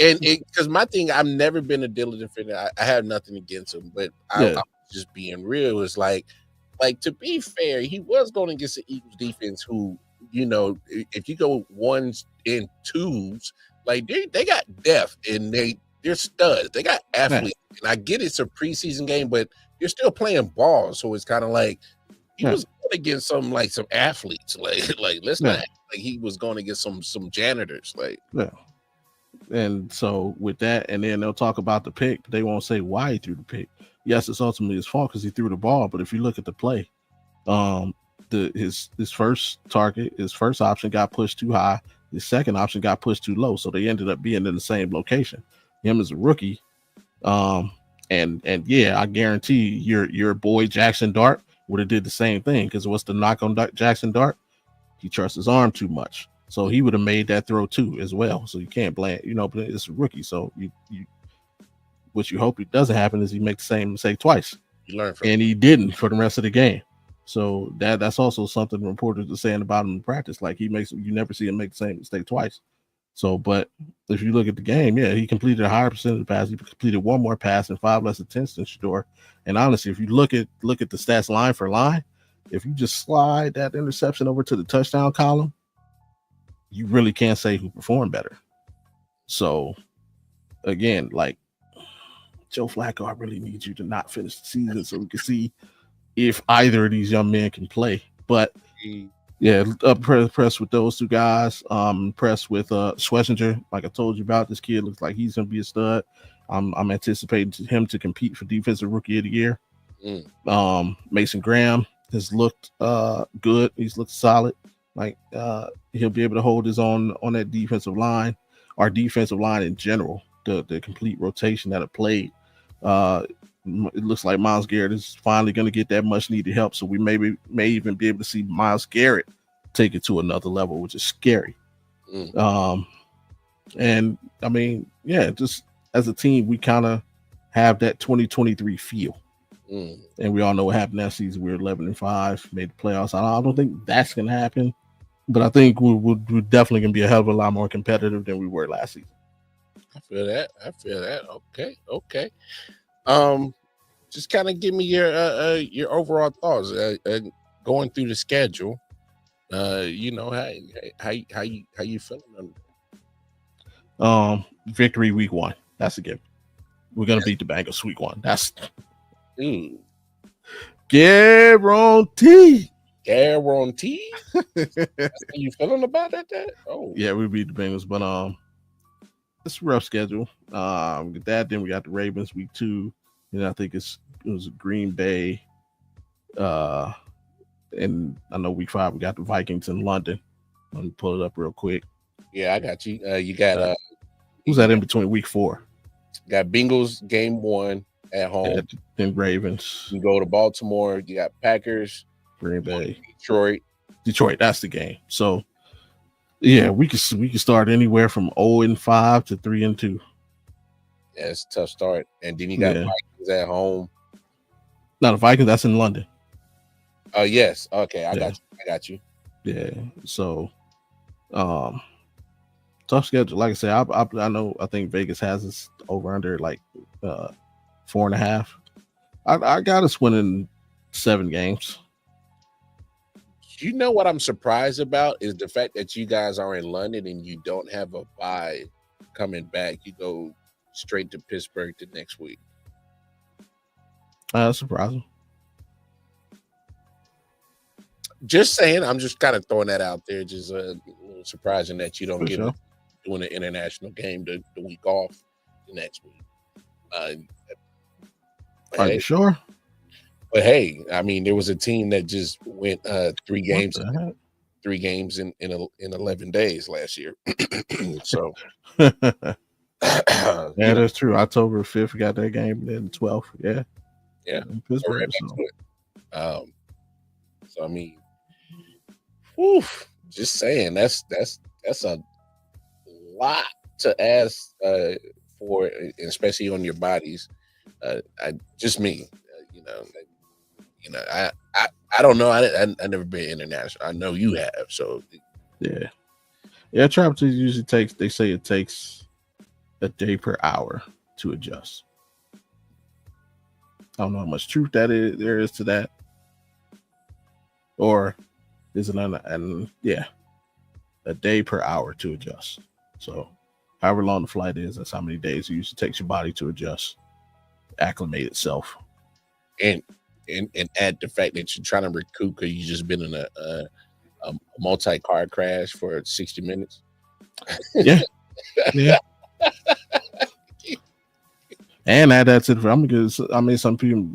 and because my thing, I've never been a Dylan defender. I have nothing against him, but I'm just being real. It's like to be fair, he was going against the Eagles defense, who, you know, if you go ones and twos, like they got depth and they're studs. They got athletes, and I get it's a preseason game, but you're still playing ball, so it's kind of like he was going against some athletes. Like let's not act like he was going against some janitors. And so with that, and then they'll talk about the pick, but they won't say why he threw the pick. Yes, it's ultimately his fault because he threw the ball. But if you look at the play, his first target, his first option got pushed too high. His second option got pushed too low. So they ended up being in the same location. Him as a rookie. And I guarantee your boy Jackson Dart would have did the same thing, because what's the knock on Jackson Dart? He trusts his arm too much. So he would have made that throw too as well. So you can't blame, but it's a rookie. So you what you hope it doesn't happen is he makes the same mistake twice. You learn from and he didn't for the rest of the game. So that's also something reporters are saying about him in practice. Like you never see him make the same mistake twice. So, but if you look at the game, he completed a higher percentage of passes. He completed one more pass and 5 less attempts than Shador. And honestly, if you look at the stats line for line, if you just slide that interception over to the touchdown column, you really can't say who performed better. So, again, like Joe Flacco, I really need you to not finish the season so we can see if either of these young men can play. But impressed with those two guys. Impressed with Schlesinger. Like I told you about, this kid looks like he's gonna be a stud. I'm anticipating him to compete for Defensive Rookie of the Year. Mason Graham has looked good. He's looked solid. Like he'll be able to hold his own on that defensive line, our defensive line in general. The complete rotation that it played. It looks like Myles Garrett is finally going to get that much needed help. So we may even be able to see Myles Garrett take it to another level, which is scary. And I mean, just as a team, we kind of have that 2023 feel. And we all know what happened that season. We were 11-5, made the playoffs. I don't think that's going to happen, but I think we're definitely going to be a hell of a lot more competitive than we were last season. I feel that. Okay. Just kind of give me your overall thoughts going through the schedule. How you feeling? Victory week 1. That's a given. We're gonna beat the Bengals week 1. That's guarantee. Guarantee. That's how you feeling about that? Oh yeah, we beat the Bengals, but it's a rough schedule. With that, then we got the Ravens week 2. And I think it was Green Bay. And I know week 5 we got the Vikings in London. Let me pull it up real quick. Yeah, I got you. You got who's that in between week 4? Got Bengals game 1 at home. Then Ravens. You go to Baltimore. You got Packers, Green Bay, Detroit. That's the game. So yeah, we can start anywhere from 0-5 to 3-2. Yeah, it's a tough start. And then you got Vikings at home. Not the Vikings, that's in London. Oh, yes. Okay, I got you. Yeah. So tough schedule. Like I said, I think Vegas has us over under like 4.5. I got us winning 7 games. You know what I'm surprised about is the fact that you guys are in London and you don't have a bye coming back. You go straight to Pittsburgh the next week. That's surprising. Just saying. I'm just kind of throwing that out there. Just a little surprising that you don't For get sure. doing an international game the week off the next week. Are you sure? But hey, I mean, there was a team that just went 3 games. What the heck? 3 games in 11 days last year. So Yeah, that's true. October 5th, we got that game, then 12th. Yeah. Yeah. In Pittsburgh. Right back to it. So I mean, whew, just saying that's a lot to ask for, especially on your bodies. Just me, I don't know. I never been international. I know you have. So yeah. Travel usually takes. They say it takes a day per hour to adjust. I don't know how much truth there is to that, or is it a day per hour to adjust. So, however long the flight is, that's how many days it usually takes your body to adjust, acclimate itself, and add the fact that you're trying to recoup because you just been in a multi-car crash for 60 minutes. Yeah. And add that to the. I'm gonna. I mean, something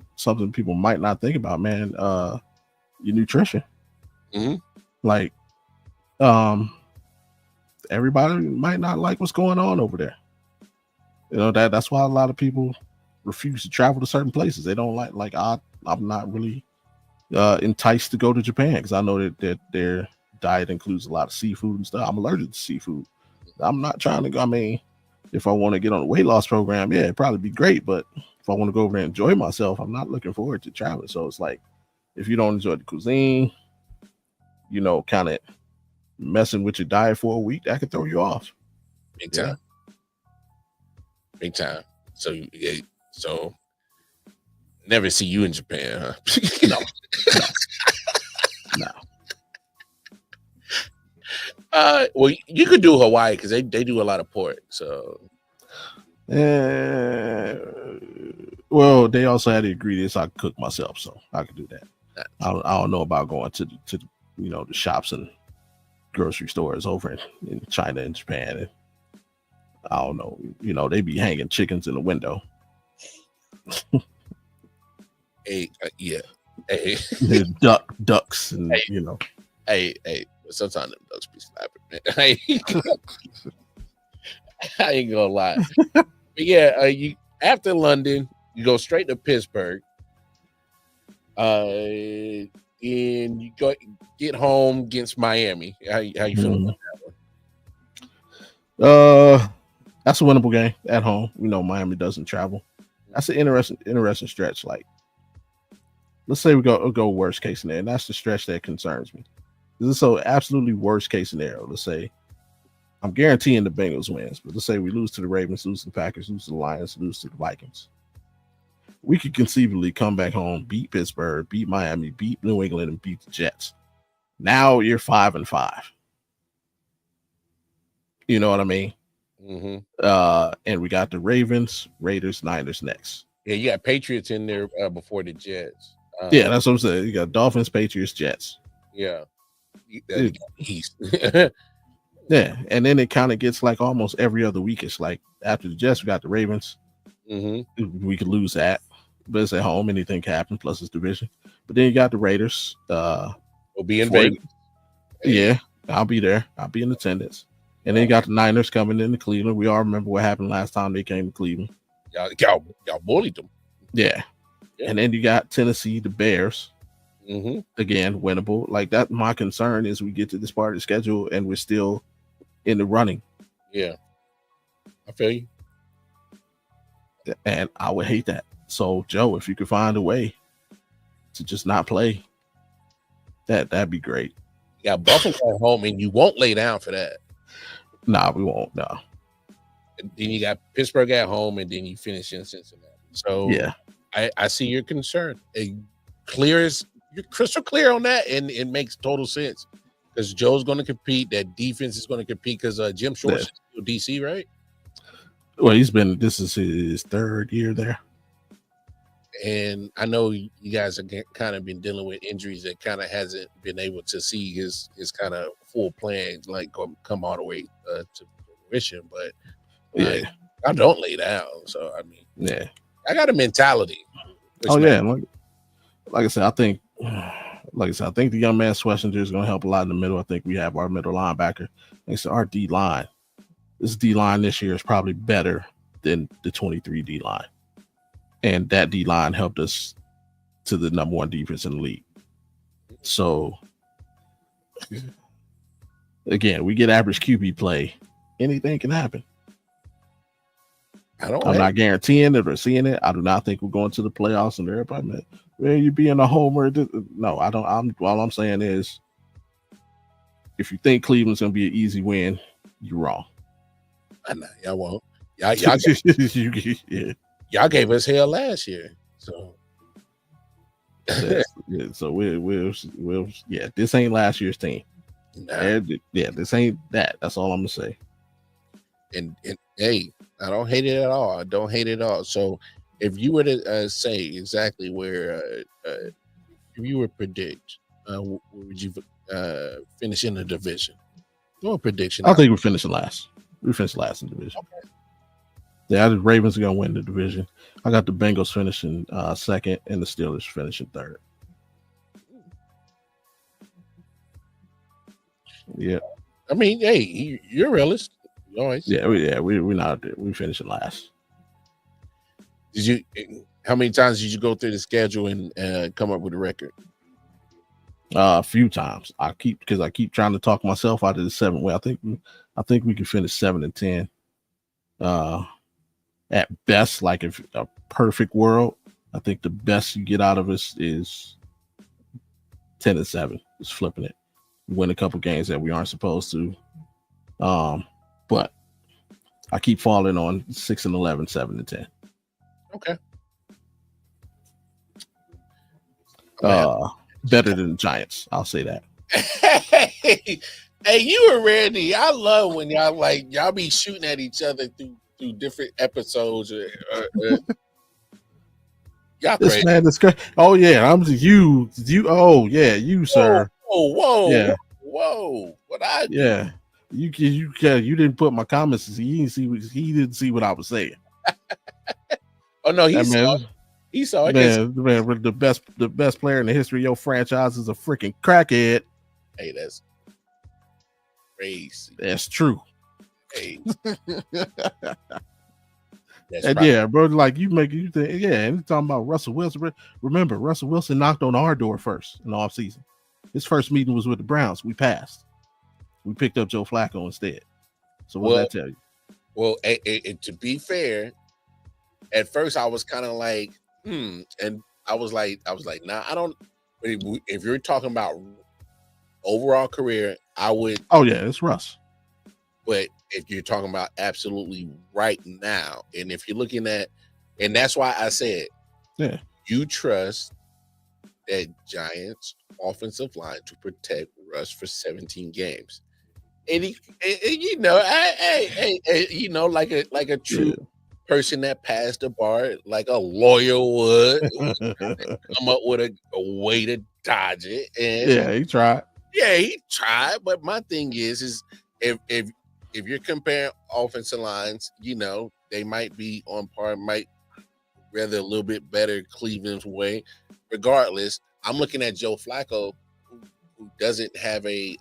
people might not think about, man. Your nutrition. Mm-hmm. Like, everybody might not like what's going on over there. That's why a lot of people refuse to travel to certain places. They don't like. I'm not really enticed to go to Japan because I know that their diet includes a lot of seafood and stuff. I'm allergic to seafood. I'm not trying to go. I mean, if I want to get on a weight loss program, yeah, it'd probably be great. But if I want to go over there and enjoy myself, I'm not looking forward to traveling. So it's like, if you don't enjoy the cuisine, kind of messing with your diet for a week, that could throw you off. Big time. Big time. So never see you in Japan, huh? No. Well, you could do Hawaii because they do a lot of pork. So, well, they also had the ingredients I could cook myself, so I could do that. I don't know about going to the shops and grocery stores over in China and Japan. And I don't know. They be hanging chickens in the window. Hey, yeah. Hey, ducks, and Hey, sometimes them ducks be slapping, man. I ain't gonna lie. But yeah, you after London, you go straight to Pittsburgh. And you get home against Miami. How you feeling about that one? That's a winnable game at home. Miami doesn't travel. That's an interesting stretch. Like, let's say we go worst case scenario, and that's the stretch that concerns me. This is so absolutely worst case scenario. Let's say I'm guaranteeing the Bengals wins, but let's say we lose to the Ravens, lose to the Packers, lose to the Lions, lose to the Vikings. We could conceivably come back home, beat Pittsburgh, beat Miami, beat New England, and beat the Jets. Now you're 5-5. You know what I mean? Mm-hmm. And we got the Ravens, Raiders, Niners next. Yeah, you got Patriots in there before the Jets. Yeah, that's what I'm saying. You got Dolphins, Patriots, Jets. Yeah. East. Yeah, and then it kind of gets like almost every other week. It's like after the Jets, we got the Ravens. Mm-hmm. We could lose that, but it's at home. Anything can happen. Plus, it's division. But then you got the Raiders. We'll be in Vegas. Yeah, I'll be there. I'll be in attendance. And then you got the Niners coming into Cleveland. We all remember what happened last time they came to Cleveland. Y'all bullied them. Yeah. And then you got Tennessee, the Bears. Mm-hmm. Again, winnable. Like that. My concern is we get to this part of the schedule and we're still in the running. Yeah, I feel you. And I would hate that. So, Joe, if you could find a way to just not play, that'd be great. You got Buffalo at home, and you won't lay down for that. Nah, we won't. No. And then you got Pittsburgh at home, and then you finish in Cincinnati. So yeah, I see your concern. You're crystal clear on that, and it makes total sense because Joe's going to compete. That defense is going to compete because Jim Short's still DC, right? Well, this is his third year there. And I know you guys are kind of been dealing with injuries that kind of hasn't been able to see his kind of full plan like come all the way to fruition. But Yeah. I don't lay down. So I mean, Yeah. I got a mentality. Oh yeah, like I said, I think the young man Schlesinger is going to help a lot in the middle. I think we have our middle linebacker. Like I said, our D line. This D line this year is probably better than the 23 D line, and that D line helped us to the number 1 defense in the league. So again, we get average QB play. Anything can happen. I'm not guaranteeing it or seeing it. I do not think we're going to the playoffs and everybody, man, where you being a homer. No, I don't. All I'm saying is, if you think Cleveland's going to be an easy win, you're wrong. I know y'all won't. Y'all gave us hell last year. So so we'll this ain't last year's team. Nah. This ain't that. That's all I'm gonna say. And hey, I don't hate it at all. I don't hate it at all. So if you were to say exactly where if you were predict where would you finish in the division? No prediction. I think we're finishing last. We finished last in the division. Okay. Yeah, I think Ravens are gonna win the division. I got the Bengals finishing second and the Steelers finishing third. Yeah. I mean, hey, you're a realist. Always. We're not there. We finishing last. How many times did you go through the schedule and come up with a record? A few times. I keep trying to talk myself out of the 7th way. I think we can finish 7-10. At best, like if a perfect world, I think the best you get out of us is 10-7. Just flipping it. Win a couple games that we aren't supposed to. But I keep falling on 6-11, 7-10. Okay. Better than the Giants. I'll say that. Hey, you and Randy, I love when y'all be shooting at each other through different episodes. Y'all this crazy. Man, this crazy. Oh yeah, I'm you. Oh yeah, you sir. Whoa. Yeah. Whoa. What I do? Yeah. You didn't put my comments. He didn't see what I was saying. Oh no, he saw it. Man, the best player in the history of your franchise is a freaking crackhead. Hey, that's crazy. That's true. Hey. And yeah, bro, like you think, and you're talking about Russell Wilson. Remember, Russell Wilson knocked on our door first in the offseason. His first meeting was with the Browns. We passed. We picked up Joe Flacco instead. So what does that tell you? Well, to be fair, at first I was kind of like, and I was like, nah, I don't. If you're talking about overall career, I would. Oh yeah, it's Russ. But if you're talking about absolutely right now, and if you're looking at, and that's why I said, yeah, you trust that Giants offensive line to protect Russ for 17 games, and you know, like a true person that passed the bar, like a lawyer would, come up with a way to dodge it. And yeah, he tried. Yeah, he tried. But my thing is if you're comparing offensive lines, you know, they might be on par, might rather a little bit better Cleveland's way. Regardless, I'm looking at Joe Flacco, who doesn't have a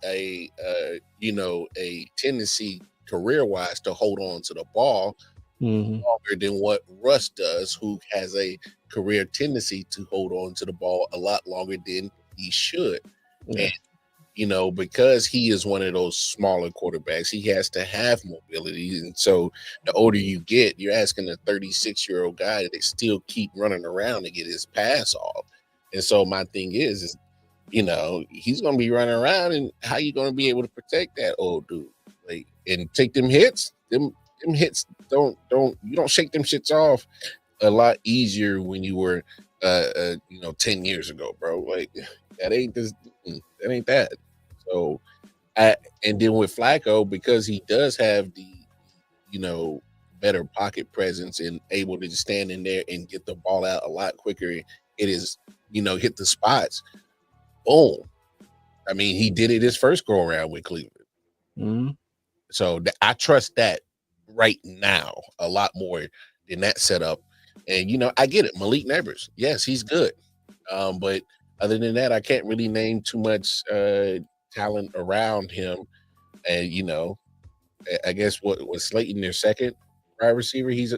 tendency career-wise to hold on to the ball longer than what Russ does, who has a career tendency to hold on to the ball a lot longer than he should. Yeah. And you know, because he is one of those smaller quarterbacks, he has to have mobility. And so the older you get, you're asking a 36-year-old guy to still keep running around to get his pass off. And so my thing is, you know, he's going to be running around, and how you going to be able to protect that old dude? Like, and take them hits? Them hits don't shake them shits off a lot easier when you were 10 years ago, bro. Like, that ain't that. So, and then with Flacco, because he does have the better pocket presence and able to just stand in there and get the ball out a lot quicker. It is, hit the spots. Boom. I mean, he did it his first go around with Cleveland. Mm-hmm. So I trust that right now a lot more than that setup. And, I get it. Malik Neighbors. Yes, he's good. But other than that, I can't really name too much talent around him. And, I guess what was Slayton their second wide receiver? He's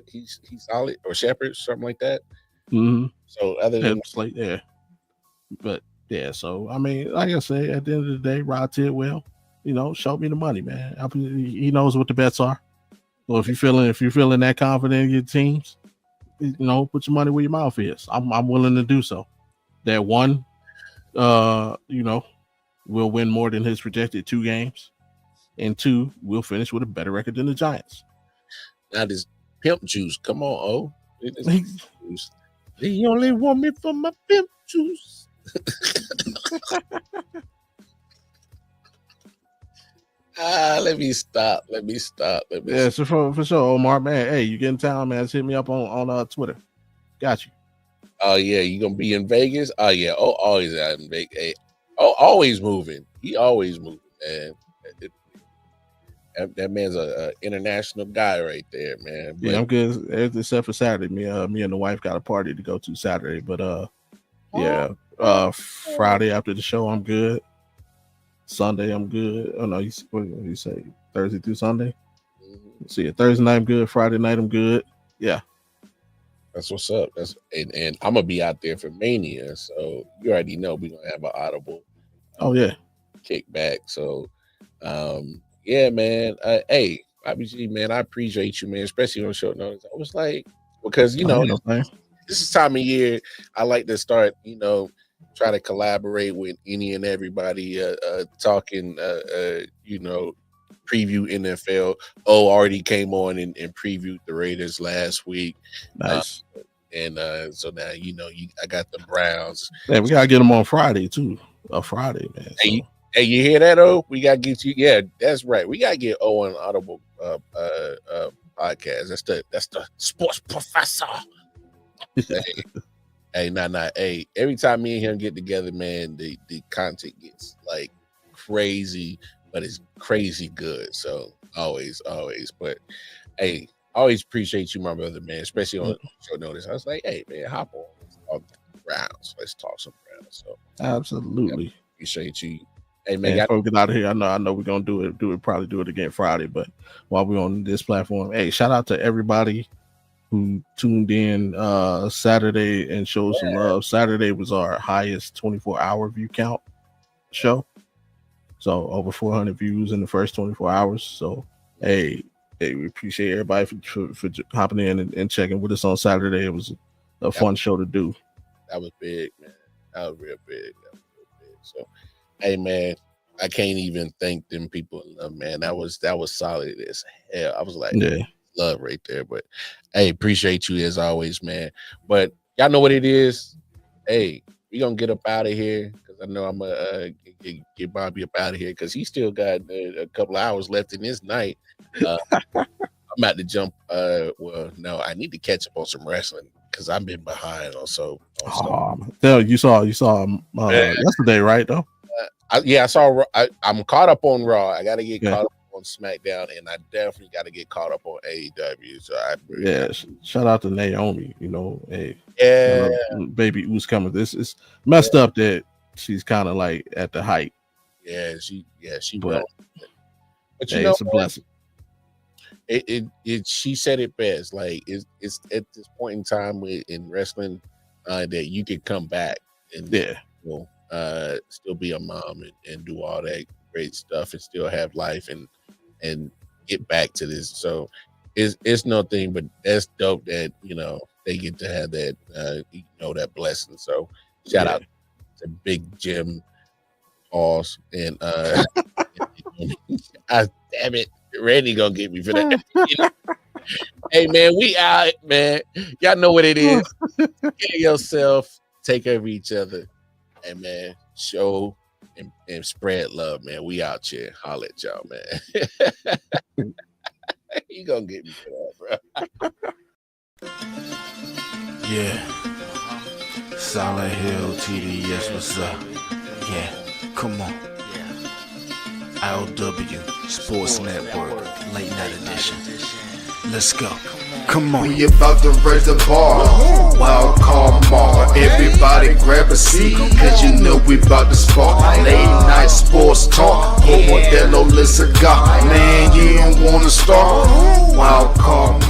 solid, or Shepard, something like that. Mm-hmm. So other than Slate there. But yeah, so I mean, like I say, at the end of the day, Rod Tidwell, show me the money, man. He knows what the bets are. So if you're feeling that confident in your teams, put your money where your mouth is. I'm willing to do so. That one, will win more than his projected 2 games, and 2 will finish with a better record than the Giants. Now this pimp juice, come on, They only want me for my pimp juice. Let me stop. Yeah, so for sure, Omar, man. Hey, you get in town, man? Just hit me up on Twitter. Got you. Oh yeah, you gonna be in Vegas? Oh yeah, always out in Vegas. Hey, always moving. He always moving, man. That man's a international guy right there, man. But, yeah, I'm good except for Saturday. Me and the wife got a party to go to Saturday, but Friday after the show, I'm good. Sunday, I'm good. Oh no, what do you say? Thursday through Sunday. Mm-hmm. See, Thursday night I'm good. Friday night I'm good. Yeah, that's what's up. And I'm gonna be out there for Mania, so you already know we're gonna have an Audible. Oh yeah, kickback. So, yeah, man. Hey, Bobby G, man, I appreciate you, man, especially on short notice. I was like, because this is time of year I like to start, try to collaborate with any and everybody, talking, preview NFL. Already came on and previewed the Raiders last week. Nice. So now I got the Browns. Yeah, we gotta get them on Friday too. Friday, man. So. Hey, you hear that? We gotta get you. Yeah, that's right. We gotta get O on Audible podcast. That's the sports professor. Hey, nah. Hey, every time me and him get together, man, the content gets like crazy, but it's crazy good. So always. But hey, always appreciate you, my brother, man, especially on short notice. I was like, hey, man, hop on. Let's talk Browns. Let's talk some Browns. So absolutely appreciate you. Hey, man, before we get out of here, I know we're gonna do it. Probably do it again Friday, but while we're on this platform, hey, shout out to everybody who tuned in Saturday and showed some love. Saturday was our highest 24-hour view count show, so over 400 views in the first 24 hours. So hey, we appreciate everybody for hopping in and checking with us on Saturday. It was a fun show to do. That was big, man. That was real big. So hey, man, I can't even thank them people enough, man. That was solid as hell. I was like, love right there. But hey, appreciate you as always, man. But y'all know what it is. Hey, we gonna get up out of here because I know I'm gonna get Bobby up out of here because he still got a couple of hours left in this night. I'm about to jump. Well, no, I need to catch up on some wrestling because I've been behind also. You saw yesterday, right? Though. I saw. I'm caught up on Raw. I got to get caught up on SmackDown, and I definitely got to get caught up on AEW. So shout out to Naomi. Baby U's coming. This is messed up that she's kind of like at the height. She but it's a blessing. She said it best. Like it's at this point in time in wrestling that you could come back and still be a mom and do all that great stuff and still have life and get back to this. So it's nothing, but that's dope that they get to have that that blessing. So shout out to Big Jim Halls and damn it, Randy gonna get me for that. Hey man, we out, man. Y'all know what it is. Take care of yourself, take care of each other. And man, show and spread love, man. We out here. Holla at y'all, man. You gonna get me for that, bro. Yeah. Solid Hill TDS, what's up? Yeah, come on. I.O.W. Sports Network, late night edition. Let's go. Come on. We about to raise the bar. Wild card mark. Everybody grab a seat, cause you know we about to spark. Late night sports talk. Modelo cigar. Man, you don't wanna start. Wild card